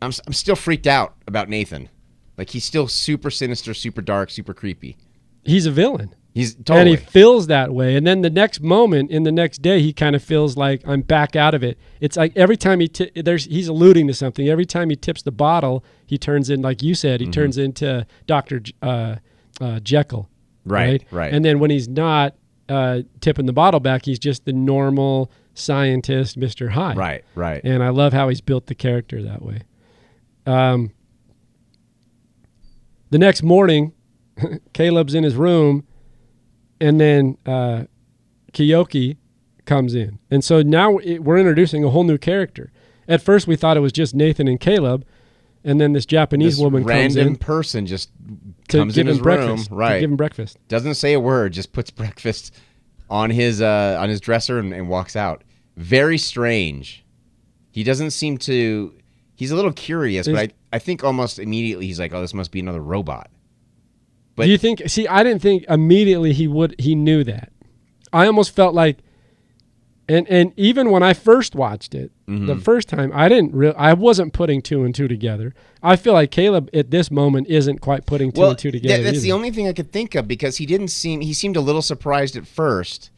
I'm still freaked out about Nathan. Like, he's still super sinister, super dark, super creepy. He's a villain. He's totally. And he feels that way. And then the next moment, in the next day, he kind of feels like, I'm back out of it. It's like every time he's alluding to something. Every time he tips the bottle, he turns in, like you said, he turns into Dr. Jekyll. Right. And then when he's not tipping the bottle back, he's just the normal scientist, Mr. Hyde. Right. And I love how he's built the character that way. The next morning, Caleb's in his room, and then Keoki comes in. And so now we're introducing a whole new character. At first, we thought it was just Nathan and Caleb, and then this Japanese woman comes in. Random person just comes in his room. Right. To give him breakfast. Doesn't say a word, just puts breakfast on his dresser and walks out. Very strange. He doesn't seem to... He's a little curious, but I think almost immediately he's like, oh, this must be another robot. But do you think... See, I didn't think immediately he knew that. I almost felt like... And even when I first watched it, the first time, I wasn't putting two and two together. I feel like Caleb at this moment isn't quite putting two and two together. That's the only thing I could think of, because he seemed a little surprised at first,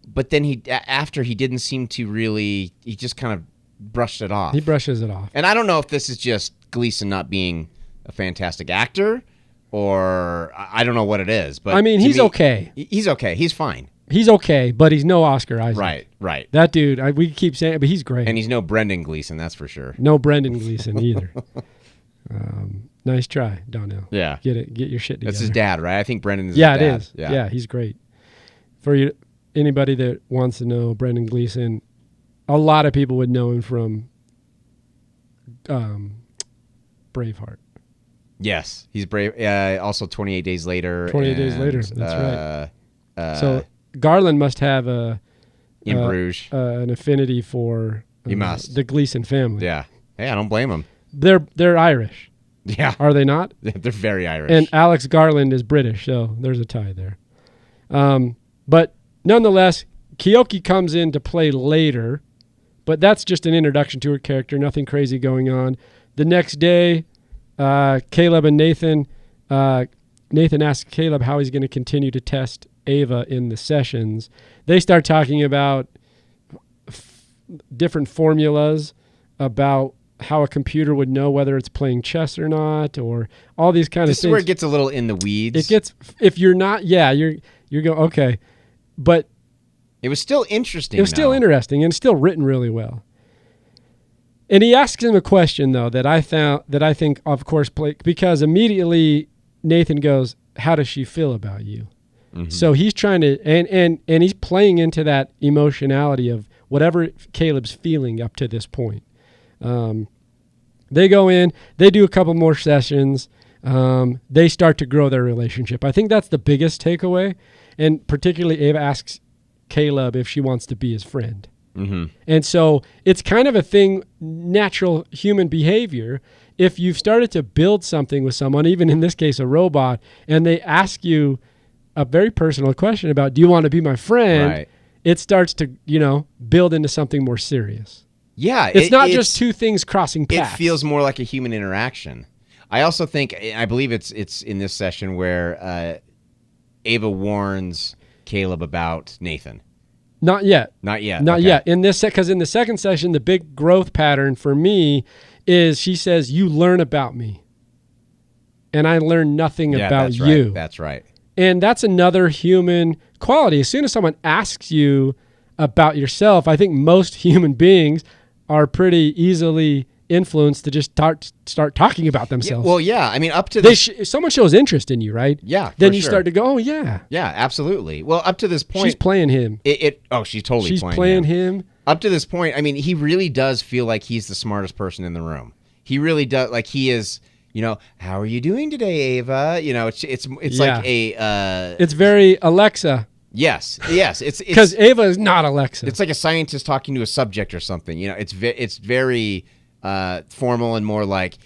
but then after he didn't seem to really, he just kind of brushed it off. He brushes it off. And I don't know if this is just Gleeson not being a fantastic actor, or I don't know what it is. But I mean, he's okay. He's okay. He's fine. He's okay, but he's no Oscar Isaac. Right. That dude, we keep saying it, but he's great. And he's no Brendan Gleeson, that's for sure. No Brendan Gleeson either. Nice try, Domhnall. Yeah. Get your shit together. That's his dad, right? I think Brendan is his dad. Yeah, it is. Yeah, he's great. For you, anybody that wants to know Brendan Gleeson, a lot of people would know him from Braveheart. Yes, he's brave. Also, 28 Days Later. 28 Days Later, that's right. So Garland must have in Bruges an affinity for the Gleeson family. Yeah. Hey, I don't blame him. They're Irish. Yeah. Are they not? They're very Irish. And Alex Garland is British, so there's a tie there. But nonetheless, Keoki comes in to play later, but that's just an introduction to her character, nothing crazy going on. The next day, Caleb and Nathan asks Caleb how he's going to continue to test Ava in the sessions. They start talking about different formulas about how a computer would know whether it's playing chess or not, or all these kind of things. This is where it gets a little in the weeds. It gets, if you're not, you're going, okay. But it was still interesting. It was still interesting and still written really well. And he asks him a question, though, that I think, of course, because immediately Nathan goes, how does she feel about you? Mm-hmm. So he's trying to, and he's playing into that emotionality of whatever Caleb's feeling up to this point. They go in, they do a couple more sessions. They start to grow their relationship. I think that's the biggest takeaway. And particularly Ava asks Caleb if she wants to be his friend. Mm-hmm. And so it's kind of a thing, natural human behavior. If you've started to build something with someone, even in this case, a robot, and they ask you a very personal question about, do you want to be my friend? Right. It starts to, build into something more serious. Yeah. It's not just two things crossing paths. It feels more like a human interaction. I also think, I believe it's in this session where Ava warns Caleb about Nathan. Not yet. Not yet. Not yet. Because in the second session, the big growth pattern for me is she says, you learn about me. And I learn nothing about you. Right. That's right. And that's another human quality. As soon as someone asks you about yourself, I think most human beings are pretty easily influence to just start talking about themselves. Well, yeah. I mean, up to this, someone shows interest in you, right? Yeah. Then you start to go, oh yeah. Yeah, absolutely. Well, up to this point, She's playing him. She's totally She's playing him. Up to this point, I mean, he really does feel like he's the smartest person in the room. He really does. Like he is. How are you doing today, Ava? It's like a. It's very Alexa. Yes. It's because Ava is not Alexa. It's like a scientist talking to a subject or something. It's very formal and more like,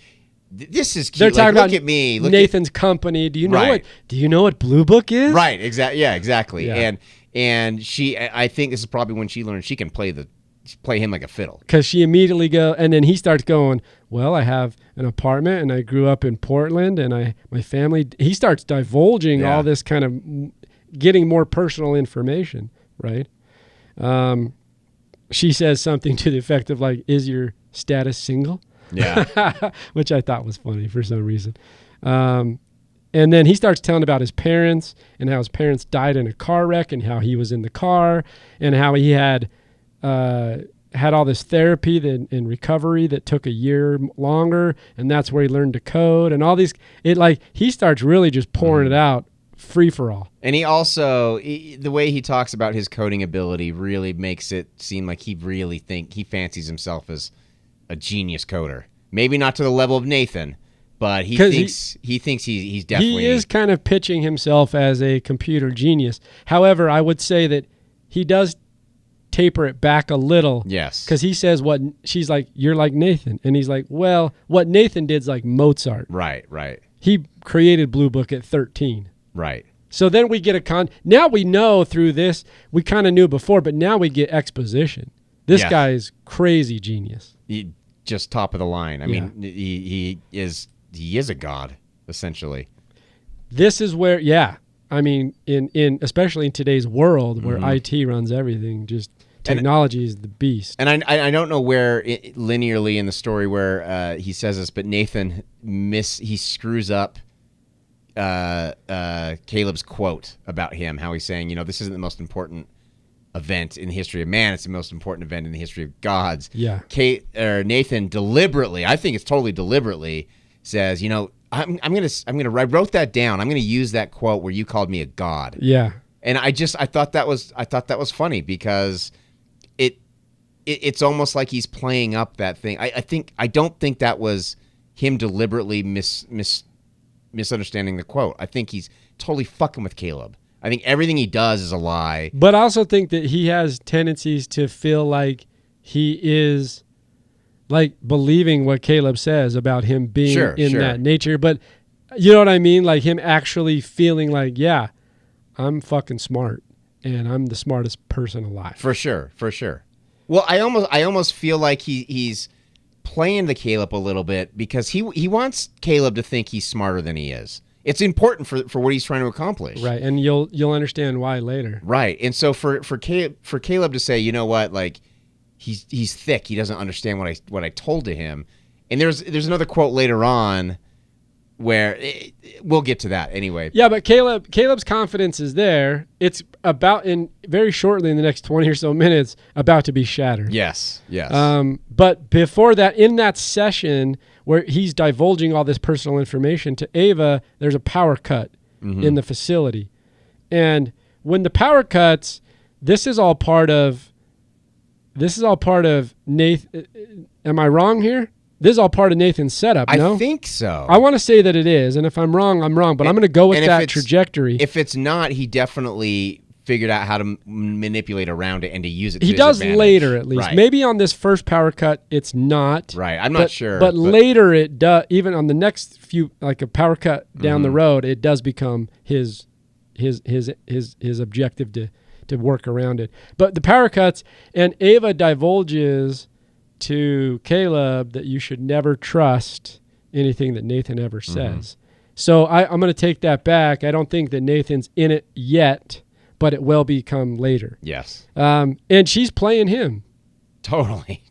this is cute. They're talking look about at me. Nathan's company. Do you know Right. Do you know what Blue Book is? Right. Exactly. Yeah. Exactly. Yeah. And she, I think this is probably when she learned she can play him like a fiddle. Because she immediately and then he starts going, well, I have an apartment and I grew up in Portland and my family. He starts divulging all this kind of getting more personal information, right? She says something to the effect of like, is your status single? Yeah. Which I thought was funny for some reason. And then he starts telling about his parents and how his parents died in a car wreck and how he was in the car and how he had all this therapy and recovery that took a year longer, and that's where he learned to code and all these. He starts really just pouring it out, free for all. And he also, the way he talks about his coding ability really makes it seem like he fancies himself as a genius coder. Maybe not to the level of Nathan, but he thinks he's definitely. He is kind of pitching himself as a computer genius. However, I would say that he does taper it back a little. Yes. Because he says she's like, you're like Nathan. And he's like, well, what Nathan did's like Mozart. Right. He created Blue Book at 13. Right. So then we get now we know through this, we kind of knew before, but now we get exposition. This guy is crazy genius. He just top of the line. I mean, he is a god, essentially. This is where, I mean, in especially in today's world where IT runs everything, just technology is the beast. And I don't know where linearly in the story where he says this, but Nathan he screws up Caleb's quote about him, how he's saying, this isn't the most important event in the history of man, it's the most important event in the history of gods. Yeah. Nathan deliberately, I think it's totally deliberately, says, I wrote that down. I'm gonna use that quote where you called me a god. Yeah. And I thought that was funny because it's almost like he's playing up that thing. I don't think that was him deliberately misunderstanding the quote. I think he's totally fucking with Caleb. I think everything he does is a lie. But I also think that he has tendencies to feel like he is like believing what Caleb says about him being in that nature. But you know what I mean? Like him actually feeling like, yeah, I'm fucking smart and I'm the smartest person alive. For sure. Well, I almost feel like he's playing the Caleb a little bit because he wants Caleb to think he's smarter than he is. It's important for what he's trying to accomplish. Right, and you'll understand why later. Right. And so for Caleb to say, you know what, like he's thick, he doesn't understand what I told to him. And there's another quote later on where we'll get to that anyway. Yeah, but Caleb's confidence is there. It's about very shortly in the next 20 or so minutes about to be shattered. Yes. But before that, in that session where he's divulging all this personal information to Ava, there's a power cut in the facility. And when the power cuts, this is all part of Nathan. Am I wrong here? This is all part of Nathan's setup, no? I think so. I want to say that it is, and if I'm wrong, I'm wrong, but I'm going to go with that trajectory. If it's not, he definitely figured out how to manipulate around it and to use it to his advantage. He does later, at least. Right. Maybe on this first power cut, it's not. Right, I'm not sure. But later it does, even on the next few, like a power cut down the road, it does become his objective to work around it. But the power cuts, and Ava divulges to Caleb that you should never trust anything that Nathan ever says. So I'm going to take that back. I don't think that Nathan's in it yet, but it will become later. Yes. And she's playing him. Totally.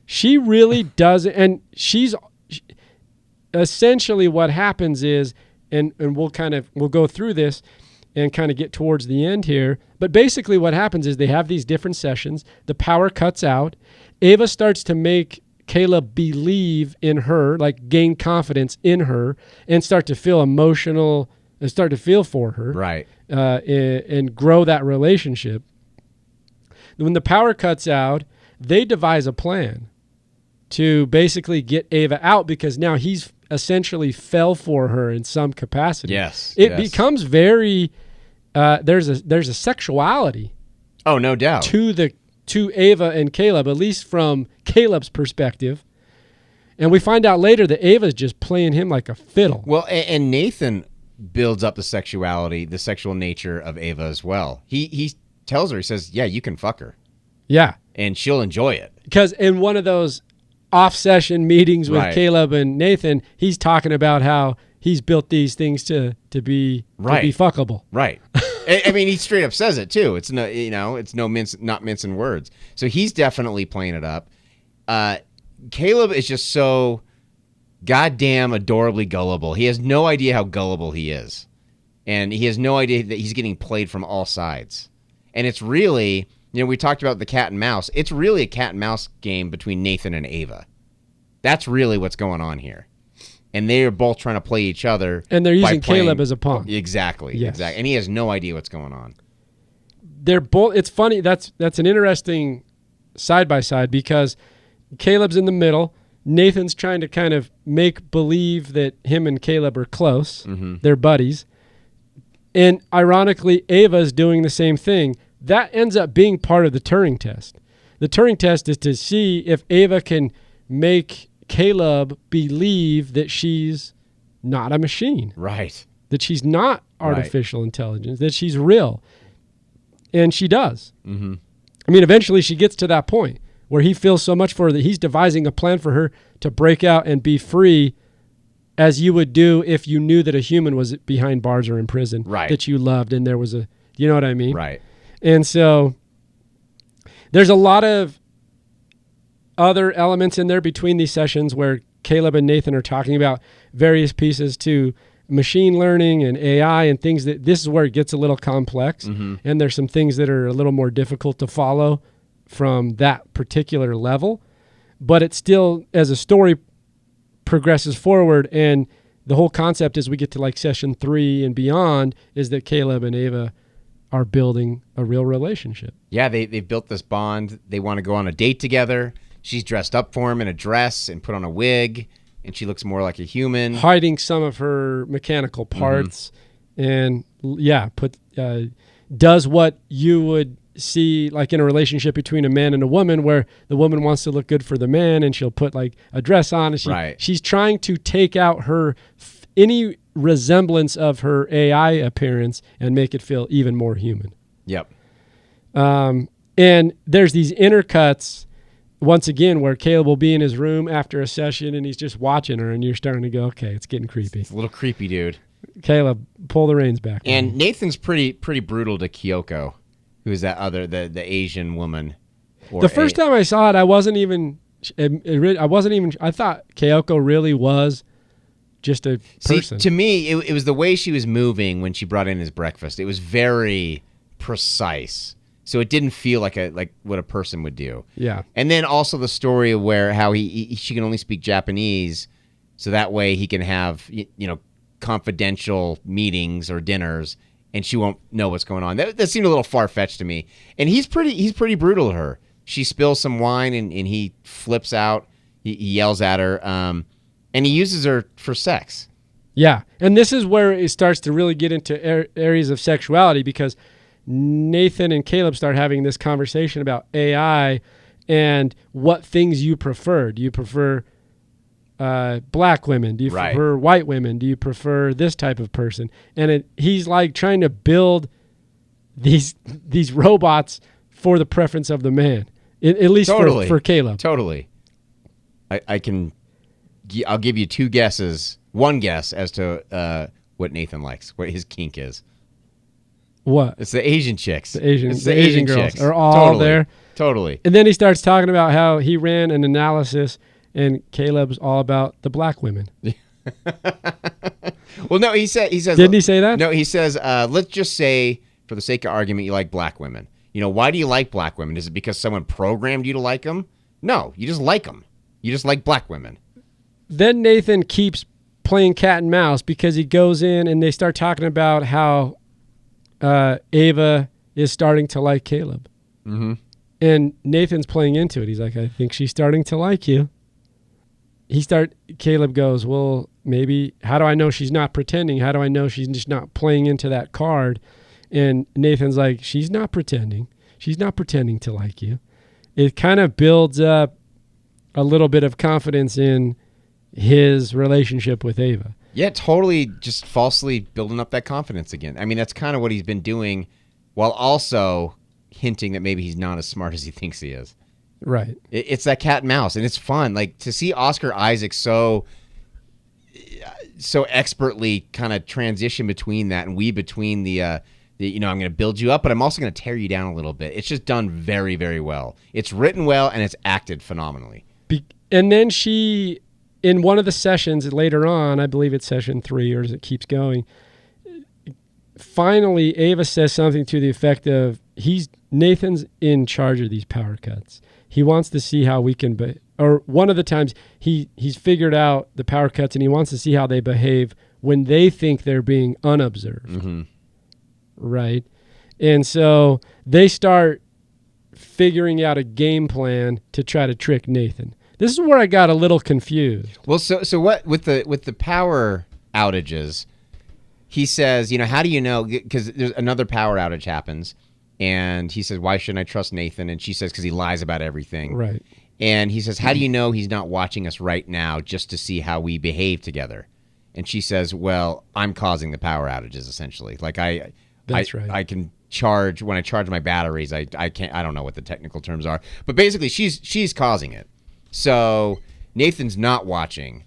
She really does. And she's essentially what happens is, and we'll go through this and kind of get towards the end here. But basically what happens is they have these different sessions. The power cuts out. Ava starts to make Caleb believe in her, like gain confidence in her, and start to feel emotional and start to feel for her, Right. And grow that relationship. When the power cuts out, they devise a plan to basically get Ava out because now he's essentially fell for her in some capacity. Yes. It becomes very there's a sexuality Oh, no doubt. to Ava and Caleb, at least from Caleb's perspective. And we find out later that Ava's just playing him like a fiddle. Well, and Nathan builds up the sexuality, the sexual nature of Ava as well. He tells her, he says, yeah, you can fuck her. Yeah. And she'll enjoy it. Because in one of those off-session meetings with Right. Caleb and Nathan, he's talking about how he's built these things to be fuckable. Right. I mean, he straight up says it too. It's no, not mincing words. So he's definitely playing it up. Caleb is just so goddamn adorably gullible. He has no idea how gullible he is. And he has no idea that he's getting played from all sides. And it's really, we talked about the cat and mouse. It's really a cat and mouse game between Nathan and Ava. That's really what's going on here. And they are both trying to play each other. And they're using Caleb as a pawn. Exactly. Yes. Exactly. And he has no idea what's going on. They're both. It's funny. That's an interesting side by side because Caleb's in the middle. Nathan's trying to kind of make believe that him and Caleb are close. Mm-hmm. They're buddies. And ironically, Ava's doing the same thing. That ends up being part of the Turing test. The Turing test is to see if Ava can make Caleb believe that she's not a machine. Right. That she's not artificial intelligence, that she's real. And she does. Mm-hmm. I mean, eventually she gets to that point where he feels so much for her that he's devising a plan for her to break out and be free as you would do if you knew that a human was behind bars or in prison. Right. That you loved and there was you know what I mean? Right. And so there's a lot of other elements in there between these sessions where Caleb and Nathan are talking about various pieces to machine learning and AI and things that this is where it gets a little complex. Mm-hmm. And there's some things that are a little more difficult to follow from that particular level. But it's still, as a story progresses forward and the whole concept as we get to like session 3 and beyond is that Caleb and Ava are building a real relationship. Yeah, they've built this bond. They want to go on a date together. She's dressed up for him in a dress and put on a wig, and she looks more like a human. Hiding some of her mechanical parts, and does what you would see like in a relationship between a man and a woman, where the woman wants to look good for the man, and she'll put like a dress on, and she's trying to take out her any resemblance of her AI appearance and make it feel even more human. Yep. And there's these intercuts. Once again, where Caleb will be in his room after a session and he's just watching her and you're starting to go, okay, it's getting creepy. It's a little creepy, dude. Caleb, pull the reins back. And Nathan's pretty brutal to Kyoko, who is that other, the Asian woman. The first time I saw it, I thought Kyoko really was just a person. See, to me, it was the way she was moving when she brought in his breakfast. It was very precise. So it didn't feel like what a person would do. Yeah. And then also the story of how she can only speak Japanese, so that way he can have confidential meetings or dinners, and she won't know what's going on. That seemed a little far fetched to me. And he's pretty brutal to her. She spills some wine and he flips out. He yells at her, and he uses her for sex. Yeah, and this is where it starts to really get into areas of sexuality because Nathan and Caleb start having this conversation about AI and what things you prefer. Do you prefer black women? Do you prefer white women? Do you prefer this type of person? And he's like trying to build these robots for the preference of the man, at least for Caleb. Totally. I'll give you one guess as to what Nathan likes, what his kink is. What? It's the Asian chicks. The Asian girls chicks are all there. Totally. And then he starts talking about how he ran an analysis and Caleb's all about the black women. Well, no, he says. Didn't he say that? No, he says, let's just say, for the sake of argument, you like black women. Why do you like black women? Is it because someone programmed you to like them? No, you just like them. You just like black women. Then Nathan keeps playing cat and mouse because he goes in and they start talking about how Ava is starting to like Caleb. Mm-hmm. And Nathan's playing into it. He's like, I think she's starting to like you. Caleb goes, well, maybe, how do I know she's not pretending? How do I know she's just not playing into that card? And Nathan's like, she's not pretending. She's not pretending to like you. It kind of builds up a little bit of confidence in his relationship with Ava. Yeah, totally just falsely building up that confidence again. I mean, that's kind of what he's been doing while also hinting that maybe he's not as smart as he thinks he is. Right. It's that cat and mouse, and it's fun. Like, to see Oscar Isaac so expertly kind of transition between that and weave between the I'm going to build you up, but I'm also going to tear you down a little bit. It's just done very, very well. It's written well, and it's acted phenomenally. And then she, in one of the sessions later on, I believe it's session 3 or as it keeps going, finally Ava says something to the effect of, Nathan's in charge of these power cuts. He wants to see how we can, or one of the times he's figured out the power cuts and he wants to see how they behave when they think they're being unobserved. Mm-hmm. Right. And so they start figuring out a game plan to try to trick Nathan. This is where I got a little confused. Well, so what with the power outages, he says, how do you know? Because there's another power outage happens, and he says, why shouldn't I trust Nathan? And she says, because he lies about everything. Right. And he says, how do you know he's not watching us right now just to see how we behave together? And she says, well, I'm causing the power outages, essentially. Like That's right. I can charge when I charge my batteries. I don't know what the technical terms are, but basically she's causing it. So Nathan's not watching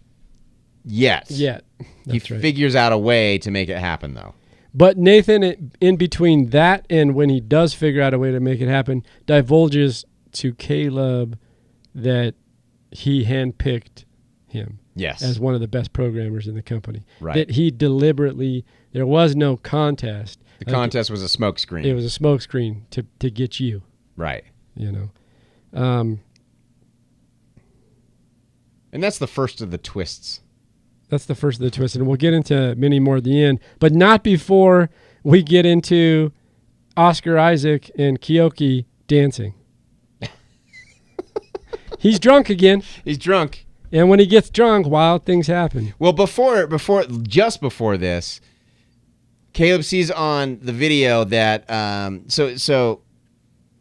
yet. That's He right. figures out a way to make it happen, though. But Nathan, in between that and when he does figure out a way to make it happen, divulges to Caleb that he handpicked him. Yes. As one of the best programmers in the company. Right. That he deliberately, there was no contest. The contest was a smoke screen. It was a smoke screen to get you. Right. And that's the first of the twists. That's the first of the twists. And we'll get into many more at the end, but not before we get into Oscar Isaac and Keoki dancing. He's drunk again. He's drunk. And when he gets drunk, wild things happen. Well, just before this, Caleb sees on the video that so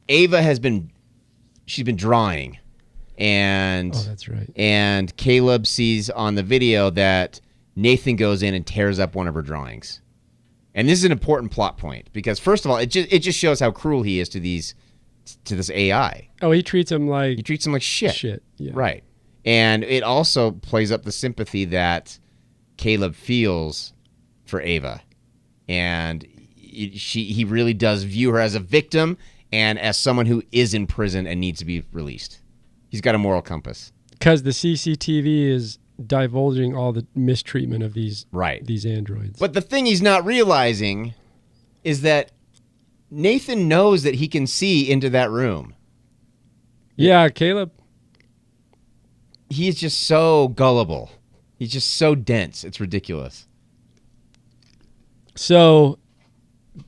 Ava she's been drawing, and that's right. And Caleb sees on the video that Nathan goes in and tears up one of her drawings, and this is an important plot point because first of all, it just shows how cruel he is to this AI. Oh, he treats him like shit. Shit, yeah. Right. And it also plays up the sympathy that Caleb feels for Ava. And he really does view her as a victim and as someone who is in prison and needs to be released. He's got a moral compass. Because the CCTV is divulging all the mistreatment of these androids. But the thing he's not realizing is that Nathan knows that he can see into that room. Yeah, Caleb. He's just so gullible. He's just so dense. It's ridiculous. So,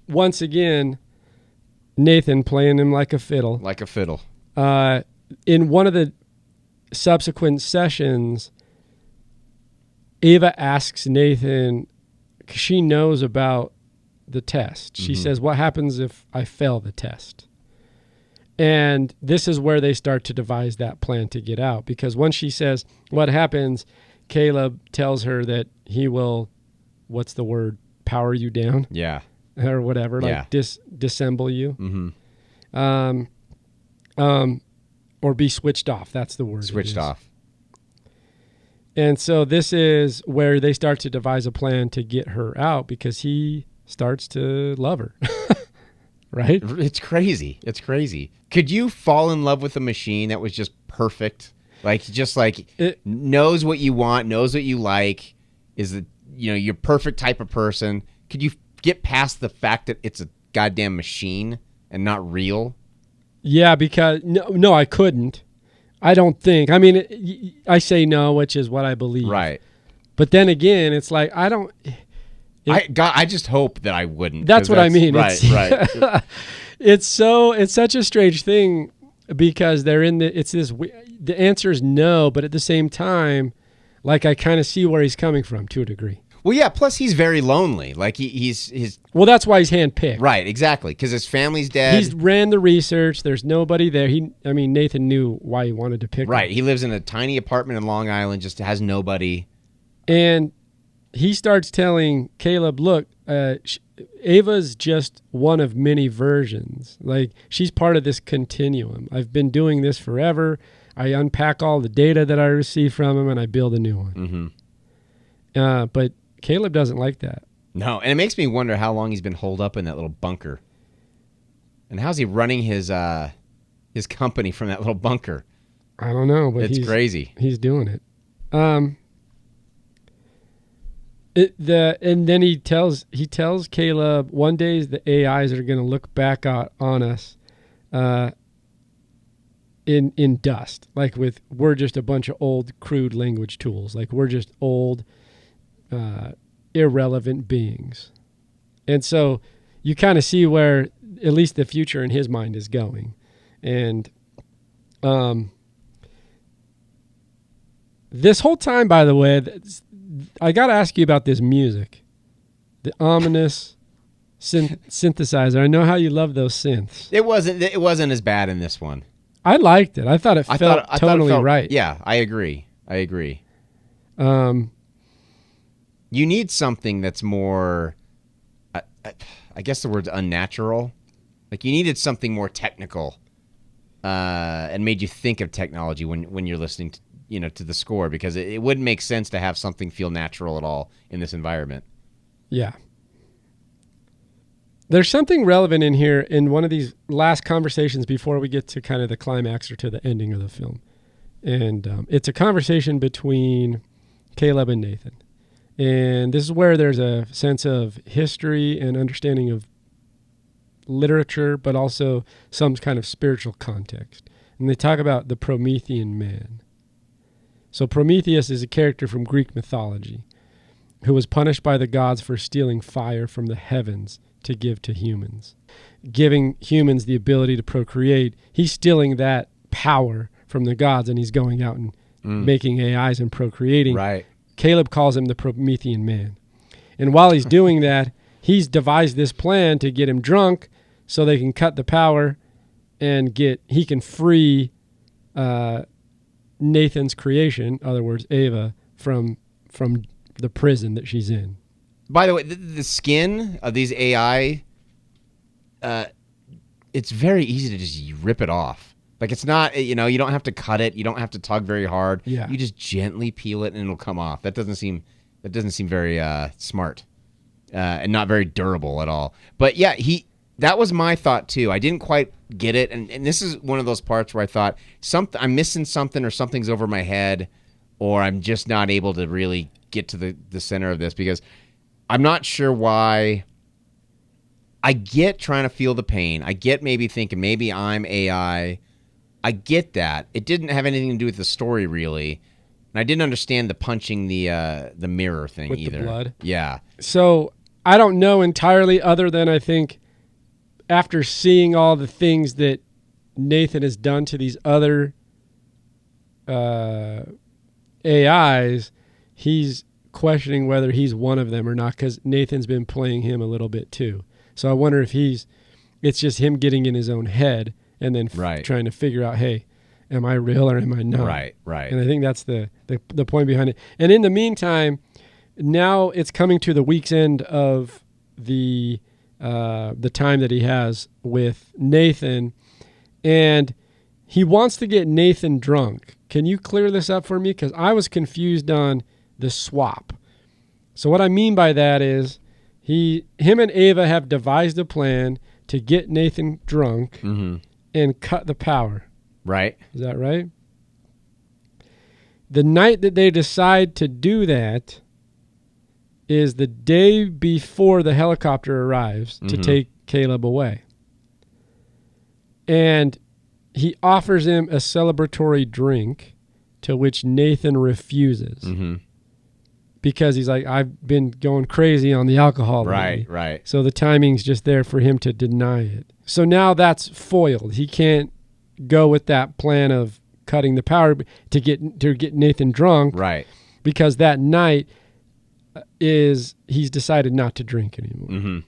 once again, Nathan playing him like a fiddle. Like a fiddle. In one of the subsequent sessions, Ava asks Nathan, 'cause she knows about the test. She says, what happens if I fail the test? And this is where they start to devise that plan to get out. Because once she says, what happens, Caleb tells her that he will, what's the word, power you down? Yeah. Or whatever, like disassemble you. Or be switched off. That's the word. Switched off. And so this is where they start to devise a plan to get her out because he starts to love her. Right? It's crazy. It's crazy. Could you fall in love with a machine that was just perfect? It knows what you want, knows what you like, is your perfect type of person. Could you get past the fact that it's a goddamn machine and not real? Yeah, because no, I couldn't. I don't think. I mean, I say no, which is what I believe. Right. But then again, it's like I don't. I just hope that I wouldn't. That's what I mean. Right, right. It's such a strange thing because they're in the answer is no, but at the same time, like I kind of see where he's coming from to a degree. Well, yeah. Plus, he's very lonely. Like he's. Well, that's why he's handpicked. Right. Exactly. Because his family's dead. He's ran the research. There's nobody there. Nathan knew why he wanted to pick him. Right. He lives in a tiny apartment in Long Island. Just has nobody. And he starts telling Caleb, "Look, Ava's just one of many versions. Like she's part of this continuum. I've been doing this forever. I unpack all the data that I receive from him, and I build a new one." Mm-hmm. But Caleb doesn't like that. No, and it makes me wonder how long he's been holed up in that little bunker. And how's he running his company from that little bunker? I don't know, but it's crazy. He's doing it. And then he tells Caleb one day the AIs are going to look back on us in dust, like we're just a bunch of old crude language tools, like we're just old irrelevant beings. And so you kind of see where at least the future in his mind is going. And this whole time, by the way, I got to ask you about this music, the ominous synthesizer. I know how you love those synths. It wasn't as bad in this one. I liked it. I thought it felt totally right. Yeah, I agree. You need something that's more, I guess the word's unnatural. Like you needed something more technical, and made you think of technology when you're listening to the score, because it wouldn't make sense to have something feel natural at all in this environment. Yeah. There's something relevant in here in one of these last conversations before we get to kind of the climax or to the ending of the film. And it's a conversation between Caleb and Nathan. And this is where there's a sense of history and understanding of literature, but also some kind of spiritual context. And they talk about the Promethean man. So Prometheus is a character from Greek mythology who was punished by the gods for stealing fire from the heavens to give to humans. Giving humans the ability to procreate, he's stealing that power from the gods, and he's going out and making AIs and procreating. Right. Caleb calls him the Promethean man. And while he's doing that, he's devised this plan to get him drunk so they can cut the power and he can free Nathan's creation, in other words, Ava, from the prison that she's in. By the way, the skin of these AI, it's very easy to just rip it off. Like it's not, you don't have to cut it. You don't have to tug very hard. Yeah. You just gently peel it and it'll come off. That doesn't seem very smart and not very durable at all. But yeah, that was my thought too. I didn't quite get it. And this is one of those parts where I thought I'm missing something, or something's over my head, or I'm just not able to really get to the center of this, because I'm not sure why. I get trying to feel the pain. I get maybe thinking maybe I'm AI. I get that. It didn't have anything to do with the story really. And I didn't understand the punching the mirror thing with either. The blood. Yeah. So I don't know entirely, other than I think after seeing all the things that Nathan has done to these other AIs, he's questioning whether he's one of them or not, because Nathan's been playing him a little bit too. So I wonder if it's just him getting in his own head and then trying to figure out, hey, am I real or am I not? Right. And I think that's the point behind it. And in the meantime, now it's coming to the week's end of the time that he has with Nathan, and he wants to get Nathan drunk. Can you clear this up for me? Because I was confused on the swap. So what I mean by that is him and Ava have devised a plan to get Nathan drunk and cut the power. Right. Is that right? The night that they decide to do that is the day before the helicopter arrives to take Caleb away. And he offers him a celebratory drink, to which Nathan refuses. Mm-hmm. Because he's like, I've been going crazy on the alcohol lately. Right. So the timing's just there for him to deny it. So now that's foiled. He can't go with that plan of cutting the power to get Nathan drunk. Right. Because that night he's decided not to drink anymore. Mm-hmm.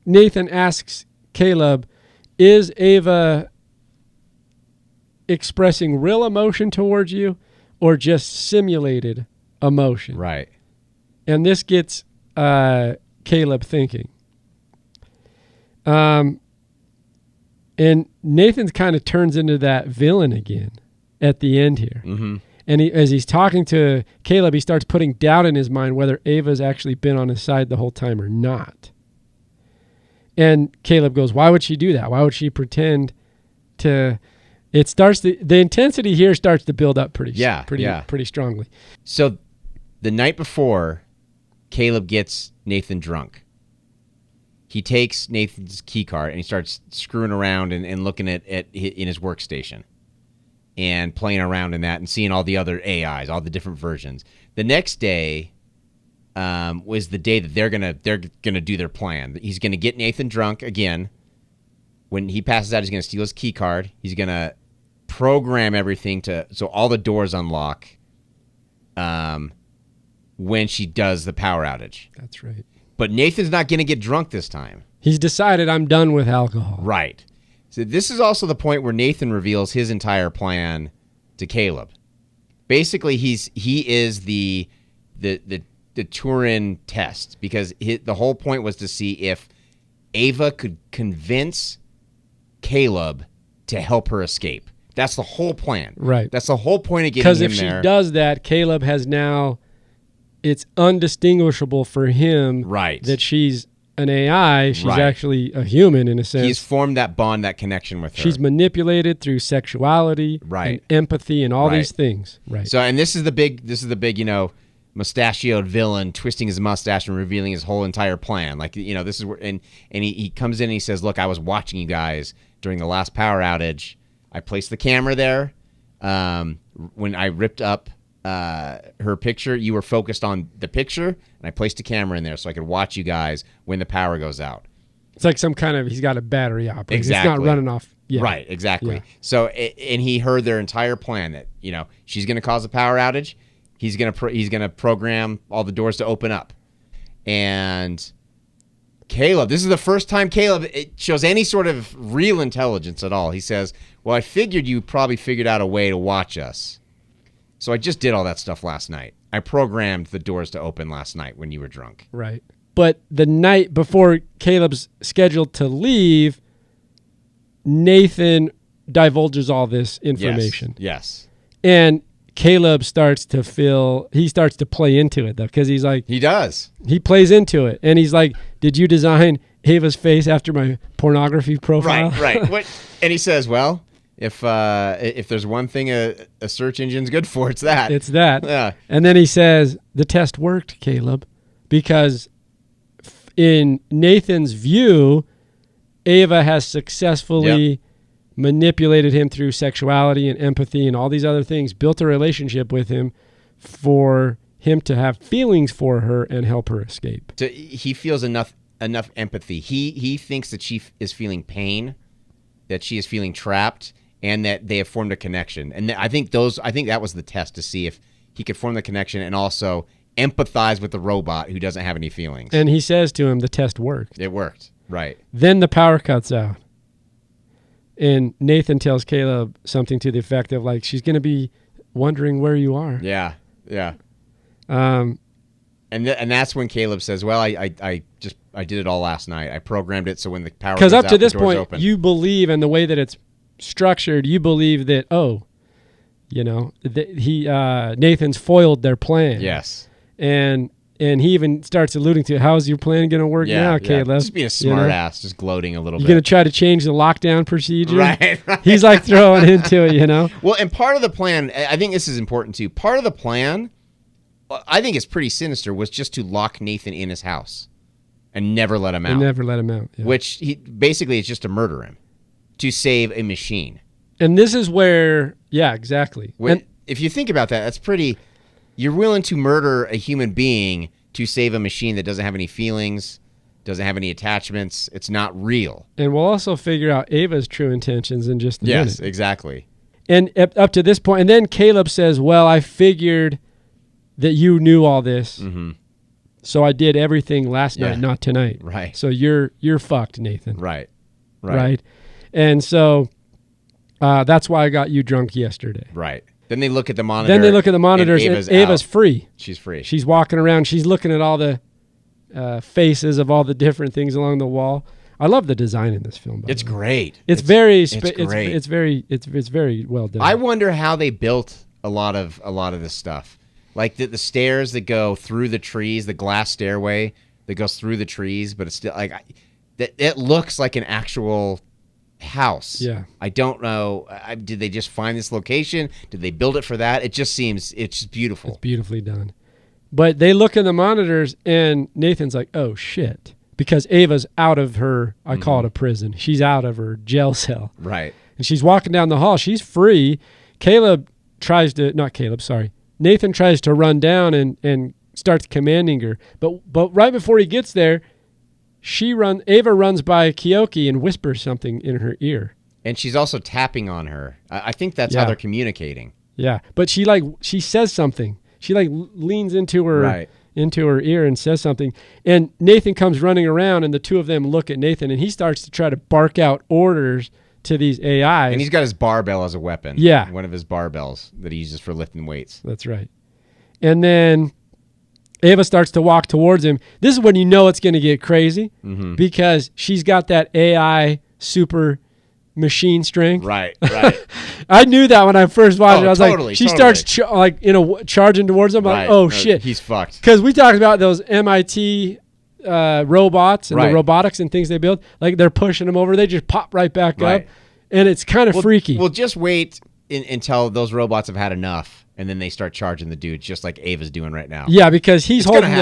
Nathan asks Caleb, is Ava expressing real emotion towards you or just simulated emotion? Right. And this gets Caleb thinking. And Nathan kind of turns into that villain again at the end here. Mm-hmm. And as he's talking to Caleb, he starts putting doubt in his mind whether Ava's actually been on his side the whole time or not. And Caleb goes, why would she do that? Why would she pretend to... It starts the intensity here starts to build up pretty strongly. So the night before, Caleb gets Nathan drunk. He takes Nathan's key card and he starts screwing around and looking at in his workstation and playing around in that and seeing all the other AIs, all the different versions. The next day was the day that they're gonna do their plan. He's gonna get Nathan drunk again. When he passes out, he's gonna steal his key card. He's gonna program everything so all the doors unlock when she does the power outage. That's right. But Nathan's not going to get drunk this time. He's decided, I'm done with alcohol. Right. So this is also the point where Nathan reveals his entire plan to Caleb. Basically, he is the Turing test, because the whole point was to see if Ava could convince Caleb to help her escape. That's the whole plan. Right. That's the whole point of getting him there. Because if she does that, Caleb has now, it's undistinguishable for him that she's an AI. She's actually a human in a sense. He's formed that bond, that connection with her. She's manipulated through sexuality and empathy and all these things. Right. So, and this is the big, mustachioed villain twisting his mustache and revealing his whole entire plan. Like, this is where, and he comes in and he says, look, I was watching you guys during the last power outage. I placed the camera there. When I ripped up her picture, you were focused on the picture, and I placed a camera in there so I could watch you guys when the power goes out. It's like some kind of, he's got a battery operating. Exactly. It's not running off yet. Right, exactly. Yeah. So, and he heard their entire plan that, she's going to cause a power outage. He's going to program all the doors to open up. And Caleb, this is the first time Caleb shows any sort of real intelligence at all. He says, well, I figured you probably figured out a way to watch us. So I just did all that stuff last night. I programmed the doors to open last night when you were drunk. Right. But the night before Caleb's scheduled to leave, Nathan divulges all this information. Yes. And Caleb starts to play into it, though, because he's like... He does. He plays into it. And he's like, did you design Ava's face after my pornography profile? Right. And he says, well... If there's one thing a search engine's good for, it's that. It's that. Yeah. And then he says, the test worked, Caleb, because in Nathan's view, Ava has successfully manipulated him through sexuality and empathy and all these other things, built a relationship with him for him to have feelings for her and help her escape. So he feels enough empathy. He thinks that she is feeling pain, that she is feeling trapped, and that they have formed a connection. And I think that was the test to see if he could form the connection and also empathize with the robot who doesn't have any feelings. And he says to him, the test worked. It worked, right. Then the power cuts out. And Nathan tells Caleb something to the effect of, like, she's going to be wondering where you are. Yeah. And that's when Caleb says, well, I did it all last night. I programmed it so when the power goes out, because up to this point, open. You believe, and the way that it's structured, you believe that, Nathan's foiled their plan. Yes. And he even starts alluding to, how's your plan going to work now, Caleb? Just being a smart ass, just gloating a little bit. You're going to try to change the lockdown procedure? Right. He's like throwing into it, Well, and part of the plan, I think this is important too, part of the plan, I think it's pretty sinister, was just to lock Nathan in his house and never let him out. And never let him out. Yeah. Which, basically, it's just to murder him. to save a machine. And this is where, yeah, exactly. If you think about that, that's pretty. You're willing to murder a human being to save a machine that doesn't have any feelings, doesn't have any attachments. It's not real. And we'll also figure out Ava's true intentions in just a minute. Yes, exactly. And up to this point, and then Caleb says, well, I figured that you knew all this, so I did everything last night, not tonight. Right. So you're fucked, Nathan. Right. And so that's why I got you drunk yesterday. Right. Then they look at the monitor. And Ava's free. She's free. She's walking around. She's looking at all the faces of all the different things along the wall. I love the design in this film. It's great. It's very great. It's very well done. I wonder how they built a lot of this stuff. Like the stairs that go through the trees, the glass stairway that goes through the trees, but it's still like it looks like an actual house. Yeah. I don't know. Did they just find this location? Did they build it for that? It just seems it's just beautiful. It's beautifully done. But they look in the monitors and Nathan's like, oh shit. Because Ava's out of her, I call it a prison. She's out of her jail cell. Right. And she's walking down the hall. She's free. Nathan tries to run down and starts commanding her. But right before he gets there, Ava runs by Keoki and whispers something in her ear. And she's also tapping on her. I think that's how they're communicating. Yeah. But she says something. She leans into her ear and says something. And Nathan comes running around and the two of them look at Nathan and he starts to try to bark out orders to these AIs. And he's got his barbell as a weapon. Yeah. One of his barbells that he uses for lifting weights. That's right. And then Ava starts to walk towards him. This is when you know it's going to get crazy because she's got that AI super machine strength. Right. I knew that when I first watched it. I was totally, she starts charging towards him. I'm like, oh shit, he's fucked. Because we talked about those MIT robots and the robotics and things they build. Like they're pushing them over, they just pop right back up, and it's kind of freaky. Well, just wait until those robots have had enough. And then they start charging the dude, just like Ava's doing right now. Yeah, because he's holding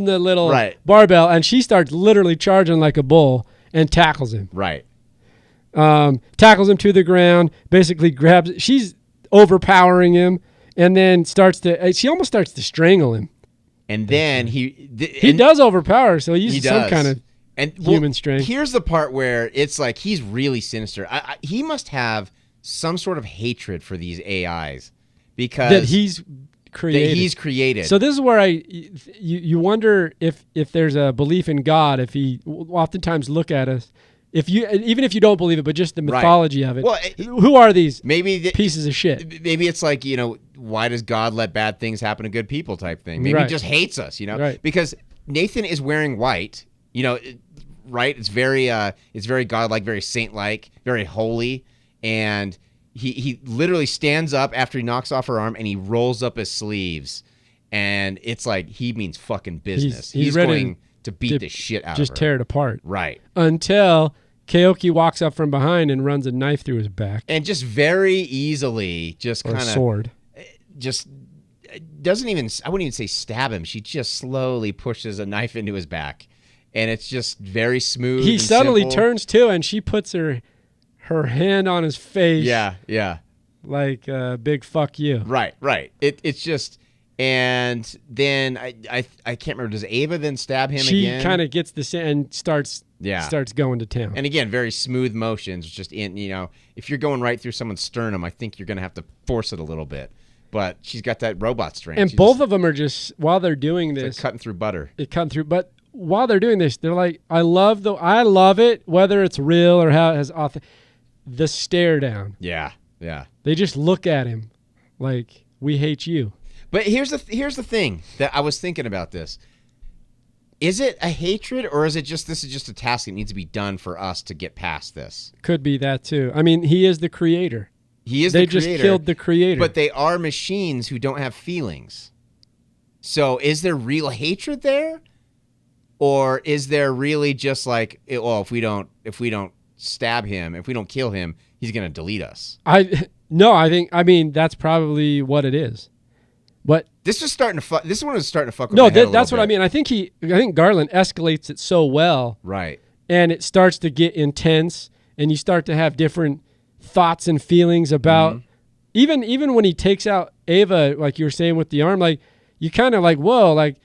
the little barbell, and she starts literally charging like a bull and tackles him. Right. Tackles him to the ground, basically grabs. She's overpowering him, and then she almost starts to strangle him. And then he does overpower, so he uses some kind of human strength. Here's the part where it's like he's really sinister. He must have some sort of hatred for these AIs. Because that he's created. So this is where you wonder if there's a belief in God. If he oftentimes look at us, even if you don't believe it, but just the mythology of it. Well, who are these pieces of shit? Maybe it's like, why does God let bad things happen to good people type thing? Maybe he just hates us, Because Nathan is wearing white, right? It's very godlike, very saint-like, very holy, and He literally stands up after he knocks off her arm and he rolls up his sleeves. And it's like he means fucking business. He's going to beat the shit out of her. Just tear it apart. Right. Until Keoki walks up from behind and runs a knife through his back. And just very easily kind of... sword. Just doesn't even... I wouldn't even say stab him. She just slowly pushes a knife into his back. And it's just very smooth. He suddenly turns too and she puts her hand on his face. Yeah. Like a big fuck you. Right. It's just, and then I can't remember. Does Ava then stab him again? She kind of gets this and starts going to town. And again, very smooth motions. Just if you're going right through someone's sternum, I think you're going to have to force it a little bit. But she's got that robot strength. And both of them are just, while they're doing this. Like cutting through butter. But while they're doing this, they're like, I love it, whether it's real or how it has the stare down. Yeah. They just look at him like, we hate you. But here's the thing that I was thinking about this. Is it a hatred or is this is just a task that needs to be done for us to get past this? Could be that too. I mean, he is the creator. They just killed the creator. But they are machines who don't have feelings. So is there real hatred there? Or is there really just like, well, if we don't stab him, if we don't kill him, he's going to delete us? I mean that's probably what it is. But this is starting to fuck. This one is starting to fuck with my head a little that's bit. what I mean. I think Garland escalates it so well. Right. And it starts to get intense and you start to have different thoughts and feelings about even when he takes out Ava, like you were saying with the arm, like you kind of like, whoa, like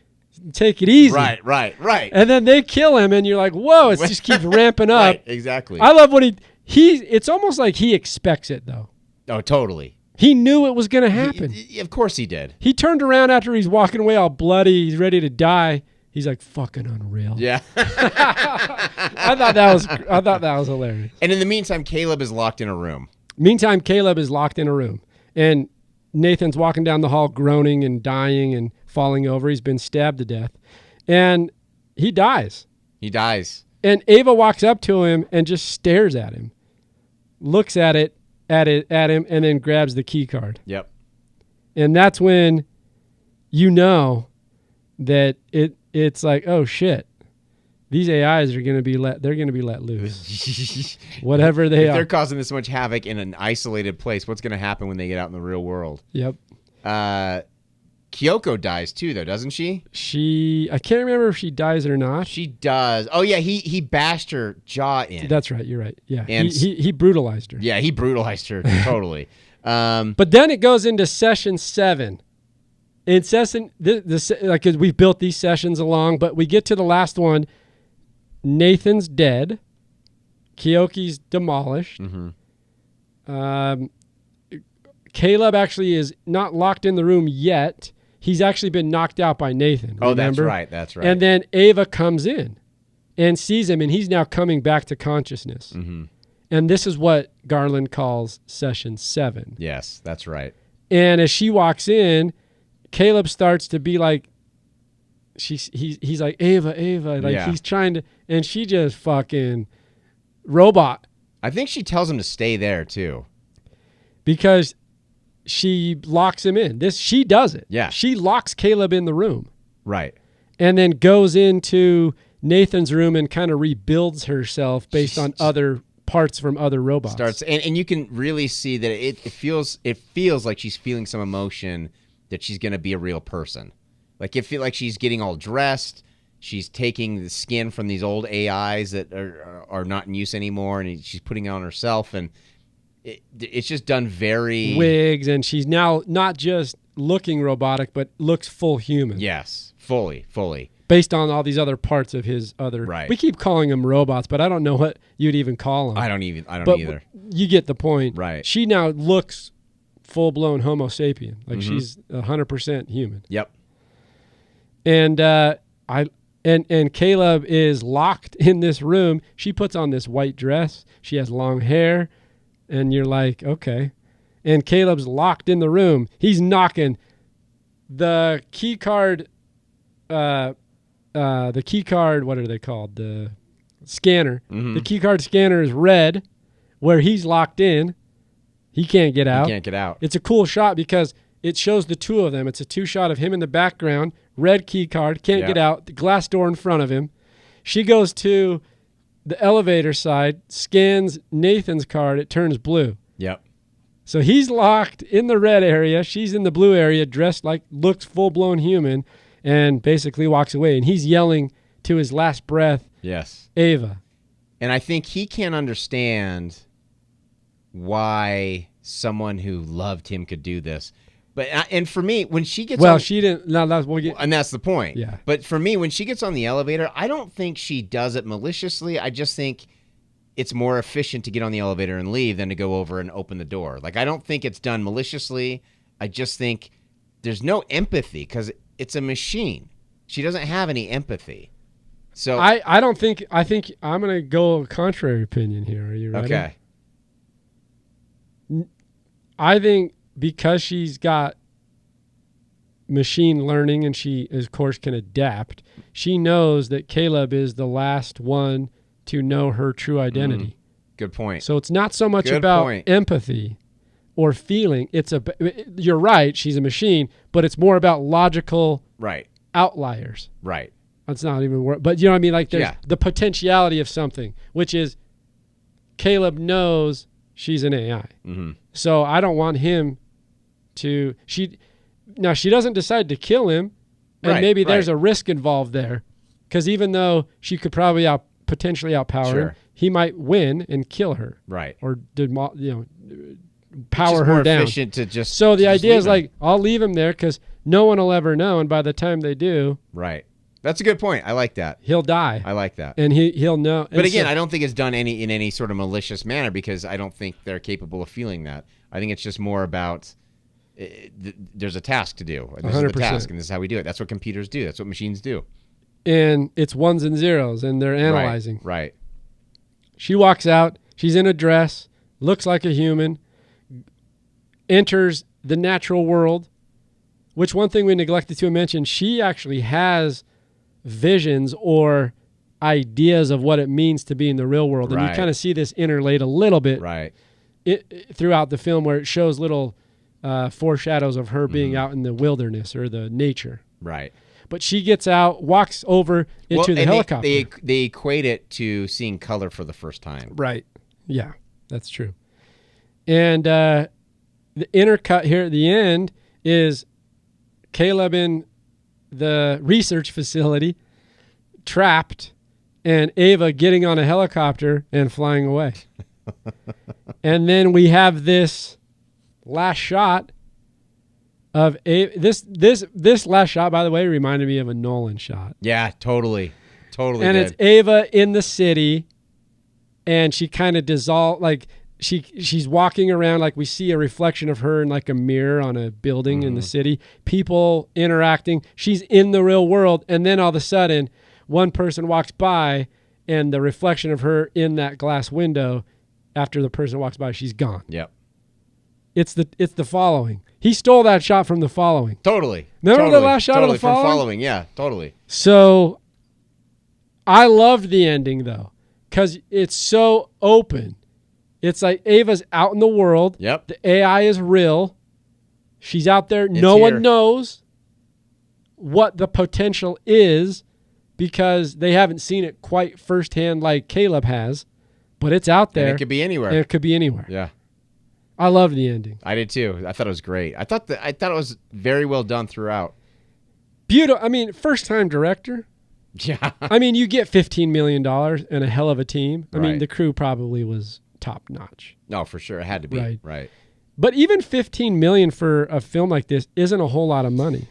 take it easy. Right. And then they kill him and you're like, whoa, it just keeps ramping up. Right, exactly. I love what it's almost like he expects it though. Oh, totally. He knew it was going to happen. Of course he did. He turned around after he's walking away all bloody. He's ready to die. He's like, fucking unreal. Yeah. I thought that was hilarious. And in the meantime, Caleb is locked in a room. Meantime, Caleb is locked in a room. And Nathan's walking down the hall groaning and dying and falling over. He's been stabbed to death. And he dies. And Ava walks up to him and just stares at him. Looks at him, and then grabs the key card. Yep. And that's when you know that it's like, oh shit, these AIs are going to be let loose. Whatever they if are. they're causing this much havoc in an isolated place, what's going to happen when they get out in the real world? Yep. Kyoko dies too, though, doesn't she? I can't remember if she dies or not. She does. Oh yeah, he bashed her jaw in. That's right. You're right. Yeah. And he brutalized her. Yeah, he brutalized her totally. But then it goes into session 7. In session, like we've built these sessions along, but we get to the last one. Nathan's dead. Kyoki's demolished. Caleb actually is not locked in the room yet. He's actually been knocked out by Nathan. Oh, remember? That's right. And then Ava comes in and sees him, and he's now coming back to consciousness. And this is what Garland calls session 7. Yes, that's right. And as she walks in, Caleb starts to be like, he's like, Ava, like he's trying to, and she just fucking robot. I think she tells him to stay there too. Because she locks him in. She does it. Yeah. She locks Caleb in the room. Right. And then goes into Nathan's room and kind of rebuilds herself based on other parts from other robots. And you can really see that it feels like she's feeling some emotion that she's going to be a real person. Like it feels like she's getting all dressed. She's taking the skin from these old AIs that are not in use anymore, and she's putting it on herself, and it's just done very wigs, and she's now not just looking robotic, but looks full human. Yes, fully. Based on all these other parts of his other. Right. We keep calling them robots, but I don't know what you'd even call them. I don't either. You get the point. Right. She now looks full blown Homo sapien, like she's 100% human. Yep. And And Caleb is locked in this room. She puts on this white dress. She has long hair. And you're like, okay. And Caleb's locked in the room. He's knocking. The key card, what are they called? The scanner. Mm-hmm. The key card scanner is red, where he's locked in. He can't get out. He can't get out. It's a cool shot because it shows the two of them. It's a two shot of him in the background, red key card, can't get out, the glass door in front of him. She goes to the elevator side, scans Nathan's card, it turns blue. Yep. So he's locked in the red area, she's in the blue area, dressed like, looks full-blown human, and basically walks away. And he's yelling to his last breath, yes, Ava. And I think he can't understand why someone who loved him could do this. But and for me, when she gets she didn't. No, and that's the point. Yeah. But for me, when she gets on the elevator, I don't think she does it maliciously. I just think it's more efficient to get on the elevator and leave than to go over and open the door. Like, I don't think it's done maliciously. I just think there's no empathy because it's a machine. She doesn't have any empathy. So I don't think. I think I'm going to go a contrary opinion here. Are you ready? Okay. I think because she's got machine learning and she, of course, can adapt, she knows that Caleb is the last one to know her true identity. Good point. So it's not so much about empathy or feeling. You're right, she's a machine, but it's more about logical outliers. Right. That's not even word, but you know what I mean? Like there's the potentiality of something, which is Caleb knows she's an AI. Mm-hmm. So I don't want him to... She doesn't decide to kill him, and maybe there's a risk involved there, because even though she could probably potentially outpower him, he might win and kill her. Right. Or power Just her more down. efficient to just. So the to just idea leave is him. like, I'll leave him there because no one will ever know, and by the time they do, Right. That's a good point. I like that. he'll die. I like that. And he'll know. But again, I don't think it's done in any sort of malicious manner because I don't think they're capable of feeling that. I think it's just more about there's a task to do. And this is the 100%. task, and this is how we do it. That's what computers do. That's what machines do. And it's ones and zeros, and they're analyzing. Right. She walks out. She's in a dress, looks like a human, enters the natural world, which one thing we neglected to mention, she actually has visions or ideas of what it means to be in the real world. And you Right. kind of see this interlaid a little bit Right. throughout the film where it shows little foreshadows of her being Mm-hmm. out in the wilderness or the nature. Right. But she gets out, walks over into the and helicopter. They equate it to seeing color for the first time. Right. Yeah, that's true. And the intercut here at the end is Caleb in the research facility, trapped, and Ava getting on a helicopter and flying away. And then we have this last shot of this last shot, by the way, reminded me of a Nolan shot. Yeah, totally. Totally. And did. it's Ava in the city, and she kind of dissolved, like she's walking around, like we see a reflection of her in like a mirror on a building in the city, people interacting. She's in the real world, and then all of a sudden, one person walks by, and the reflection of her in that glass window, after the person walks by, she's gone. Yep. It's the Following. He stole that shot from The Following. Totally. Remember totally, the last shot of totally, The Following? From Following, yeah, totally. So I loved the ending, though, because it's so open. It's like Ava's out in the world. Yep. The AI is real. She's out there. It's No here. one knows what the potential is because they haven't seen it quite firsthand like Caleb has, but it's out there. And it could be anywhere. And it could be anywhere. Yeah. I love the ending. I did too. I thought it was great. I thought it was very well done throughout. Beautiful. I mean, first-time director. Yeah. I mean, you get $15 million and a hell of a team. I mean, Right. the crew probably was top-notch. No, for sure. It had to be. Right. But even $15 million for a film like this isn't a whole lot of money.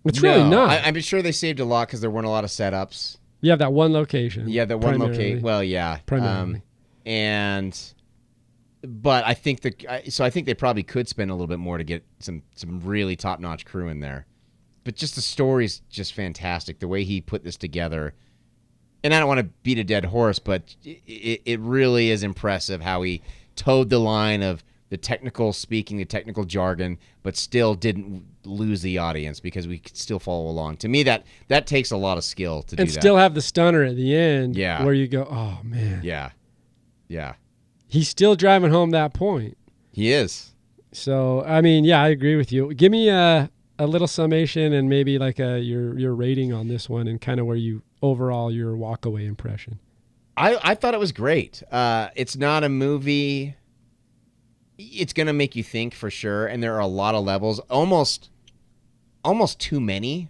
It's really No, not. I'm sure they saved a lot because there weren't a lot of setups. You have that one location. Yeah, that one primarily. location. Well, yeah. Primarily. But I think I think they probably could spend a little bit more to get some really top-notch crew in there. But just the story's just fantastic. The way he put this together. And I don't want to beat a dead horse, but it really is impressive how he towed the line of the technical speaking, the technical jargon, but still didn't lose the audience because we could still follow along. To me, that takes a lot of skill to do And that. still have the stunner at the end. Yeah. Where you go, oh, man. Yeah. Yeah. He's still driving home that point. He is. So, I mean, yeah, I agree with you. Give me a little summation and maybe like your rating on this one and kind of where you overall your walkaway impression. I thought it was great. It's not a movie. It's going to make you think for sure, and there are a lot of levels, almost too many,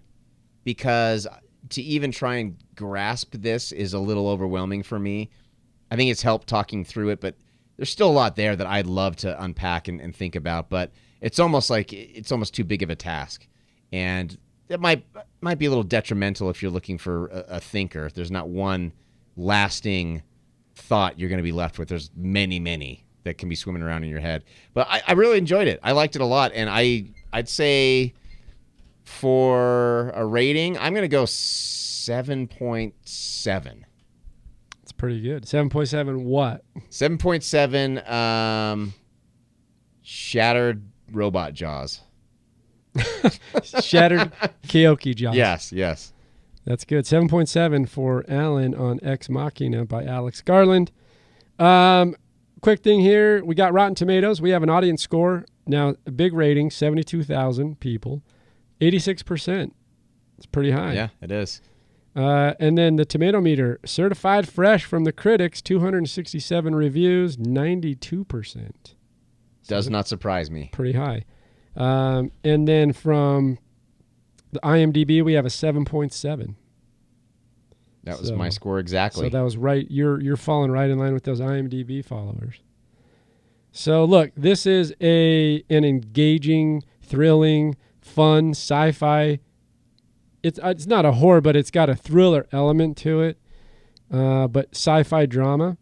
because to even try and grasp this is a little overwhelming for me. I think it's helped talking through it, but there's still a lot there that I'd love to unpack and think about, but it's almost too big of a task. And it might be a little detrimental if you're looking for a thinker. If there's not one lasting thought you're going to be left with. There's many that can be swimming around in your head. But I really enjoyed it. I liked it a lot. And I'd say for a rating, I'm going to go 7.7. It's pretty good. 7.7 what? 7.7 shattered robot jaws. Shattered Kyoki jaws. Yes. That's good. 7.7 for Alan on Ex Machina by Alex Garland. Quick thing here. We got Rotten Tomatoes. We have an audience score. Now, a big rating, 72,000 people. 86%. It's pretty high. Yeah, it is. And then the tomato meter, certified fresh from the critics, 267 reviews, 92%. Does not surprise me. Pretty high. And then from the IMDb, we have a 7.7. That was my score exactly. So that was right. You're falling right in line with those IMDb followers. So look, this is an engaging, thrilling, fun sci-fi. It's not a horror, but it's got a thriller element to it. But sci-fi drama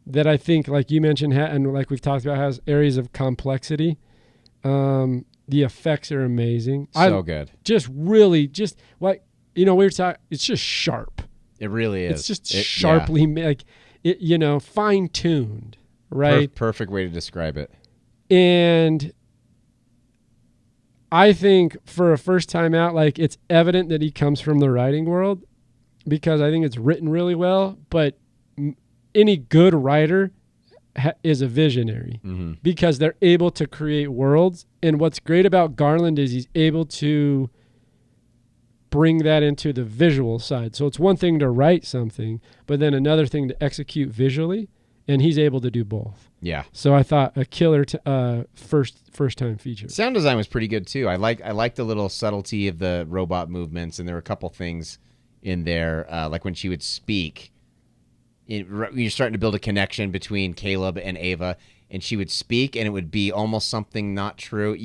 that I think, like you mentioned, and like we've talked about, has areas of complexity. The effects are amazing. So good. Just really, just like, we were talking, it's just sharp. It really is. It's just sharply, fine-tuned, right? Perfect way to describe it. And I think for a first time out, like, it's evident that he comes from the writing world because I think it's written really well, but any good writer is a visionary because they're able to create worlds. And what's great about Garland is he's able to bring that into the visual side. So it's one thing to write something, but then another thing to execute visually, and he's able to do both. Yeah. So I thought a killer first time feature. Sound design was pretty good too. I like the little subtlety of the robot movements, and there were a couple things in there, like when she would speak. You're starting to build a connection between Caleb and Ava, and she would speak, and it would be almost something not true.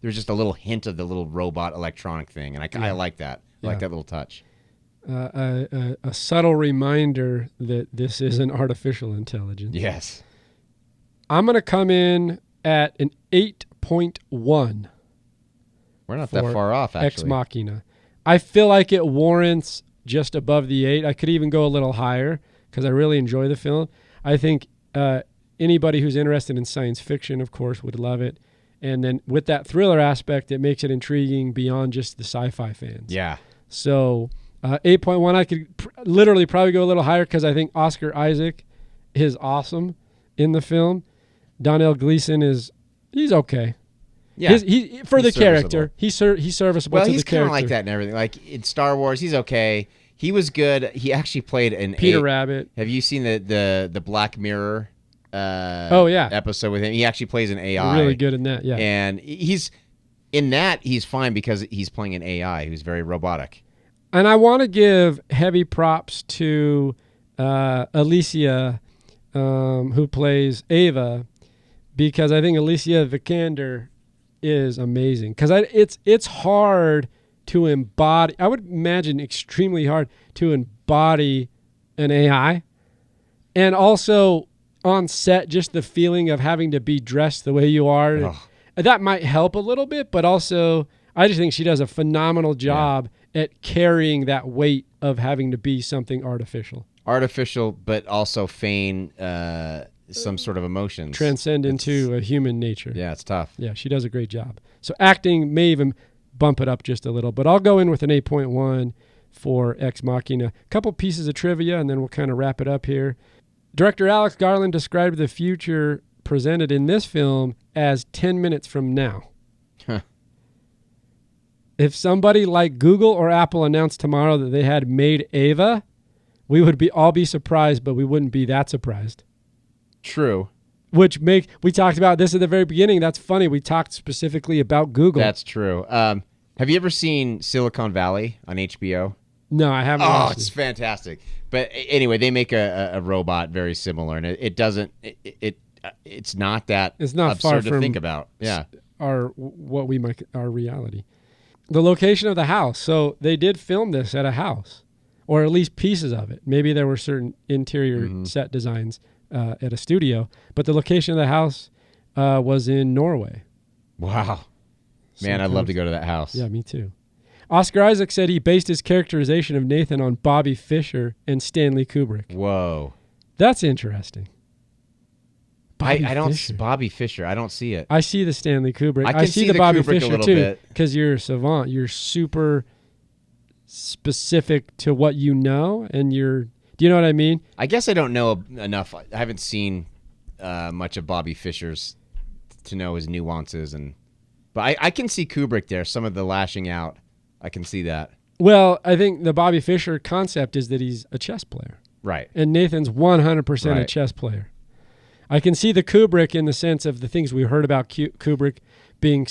There's just a little hint of the little robot electronic thing, and I like that. I like that little touch. A subtle reminder that this is an artificial intelligence. Yes. I'm going to come in at an 8.1. We're not that far off, actually. Ex Machina. I feel like it warrants just above the 8. I could even go a little higher because I really enjoy the film. I think anybody who's interested in science fiction, of course, would love it. And then with that thriller aspect, it makes it intriguing beyond just the sci-fi fans. Yeah. So 8.1, I could literally probably go a little higher because I think Oscar Isaac is awesome in the film. Domhnall Gleeson he's okay. Yeah. He's the character. He's serviceable to the character. Well, he's kind of like that and everything. Like in Star Wars, he's okay. He was good. He actually played Peter Rabbit. Have you seen the Black Mirror episode with him? He actually plays an AI. Really good in that, yeah. And he's fine because he's playing an AI who's very robotic. And I want to give heavy props to Alicia, who plays Ava, because I think Alicia Vikander is amazing. Because it's hard to embody. I would imagine extremely hard to embody an AI, and also on set, just the feeling of having to be dressed the way you are. Ugh. That might help a little bit, but also I just think she does a phenomenal job at carrying that weight of having to be something artificial. Artificial, but also feign some sort of emotions. Transcend into a human nature. Yeah, it's tough. Yeah, she does a great job. So acting may even bump it up just a little, but I'll go in with an 8.1 for Ex Machina. A couple pieces of trivia, and then we'll kind of wrap it up here. Director Alex Garland described the future presented in this film as 10 minutes from now. Huh. If somebody like Google or Apple announced tomorrow that they had made Ava, we would all be surprised, but we wouldn't be that surprised. True. We talked about this at the very beginning. That's funny. We talked specifically about Google. That's true. Have you ever seen Silicon Valley on HBO? No, I haven't. Oh, it's fantastic. But anyway, they make a robot very similar, and it's not that it's not absurd far to from think about. Yeah, our reality. The location of the house. So they did film this at a house, or at least pieces of it. Maybe there were certain interior set designs at a studio, but the location of the house was in Norway. Wow. Man, I'd love to go to that house. Yeah, me too. Oscar Isaac said he based his characterization of Nathan on Bobby Fischer and Stanley Kubrick. Whoa. That's interesting. Bobby Fischer. I don't see it. I see the Stanley Kubrick. I see the Bobby Kubrick Fischer too, because you're a savant. You're super specific to what you know, and do you know what I mean? I guess I don't know enough. I haven't seen much of Bobby Fischer's to know his nuances, but I can see Kubrick there. Some of the lashing out, I can see that. Well, I think the Bobby Fischer concept is that he's a chess player, right? And Nathan's 100% a chess player. I can see the Kubrick in the sense of the things we heard about Kubrick being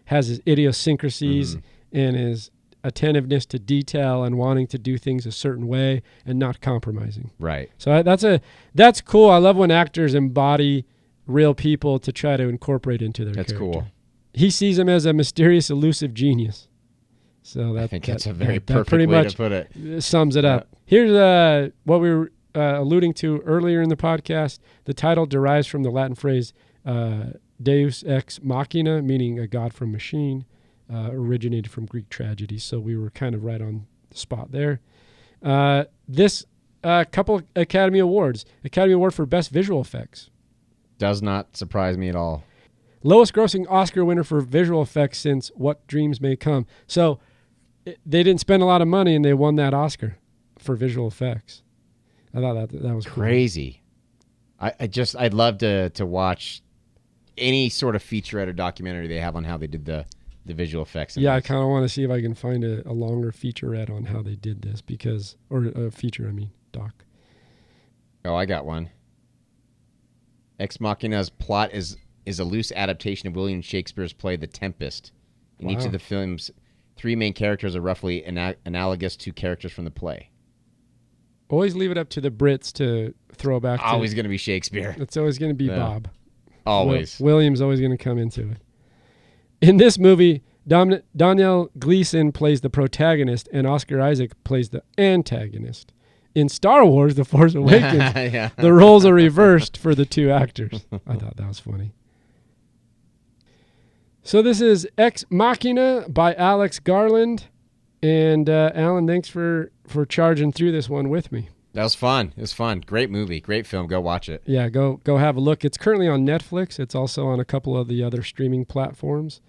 has his idiosyncrasies and his attentiveness to detail and wanting to do things a certain way and not compromising. Right. So that's cool. I love when actors embody real people to try to incorporate into their character. Cool. He sees him as a mysterious, elusive genius. So I think that's a very perfect way to put it. Sums it up. Here's what we were alluding to earlier in the podcast. The title derives from the Latin phrase Deus ex machina, meaning a god from machine, originated from Greek tragedy. So we were kind of right on the spot there. This couple Academy Awards. Academy Award for Best Visual Effects. Does not surprise me at all. Lowest grossing Oscar winner for visual effects since What Dreams May Come. So they didn't spend a lot of money and they won that Oscar for visual effects. I thought that was crazy. Cool. I'd love to watch any sort of featurette or documentary they have on how they did the visual effects. Yeah, I kind of want to see if I can find a longer featurette on how they did this or a feature, doc. Oh, I got one. Ex Machina's plot is a loose adaptation of William Shakespeare's play The Tempest. In each of the films, 3 main characters are roughly analogous to characters from the play. Always leave it up to the Brits to throw back to. Always going to be Shakespeare. It's always going to be Bob. Always. William's always going to come into it. In this movie, Domhnall Gleeson plays the protagonist and Oscar Issac plays the antagonist. In Star Wars, The Force Awakens, the roles are reversed for the 2 actors. I thought that was funny. So this is Ex Machina by Alex Garland. And Alan, thanks for charging through this one with me. That was fun. It was fun. Great movie. Great film. Go watch it. Yeah, go have a look. It's currently on Netflix. It's also on a couple of the other streaming platforms.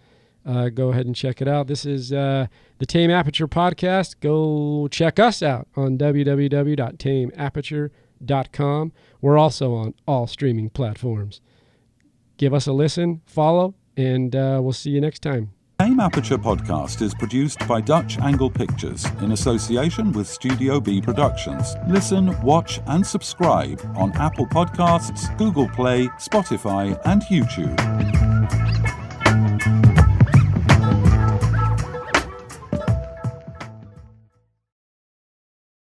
Go ahead and check it out. This is the Tame Aperture podcast. Go check us out on www.tameaperture.com. We're also on all streaming platforms. Give us a listen, follow, and we'll see you next time. Tame Aperture podcast is produced by Dutch Angle Pictures in association with Studio B Productions. Listen, watch, and subscribe on Apple Podcasts, Google Play, Spotify, and YouTube.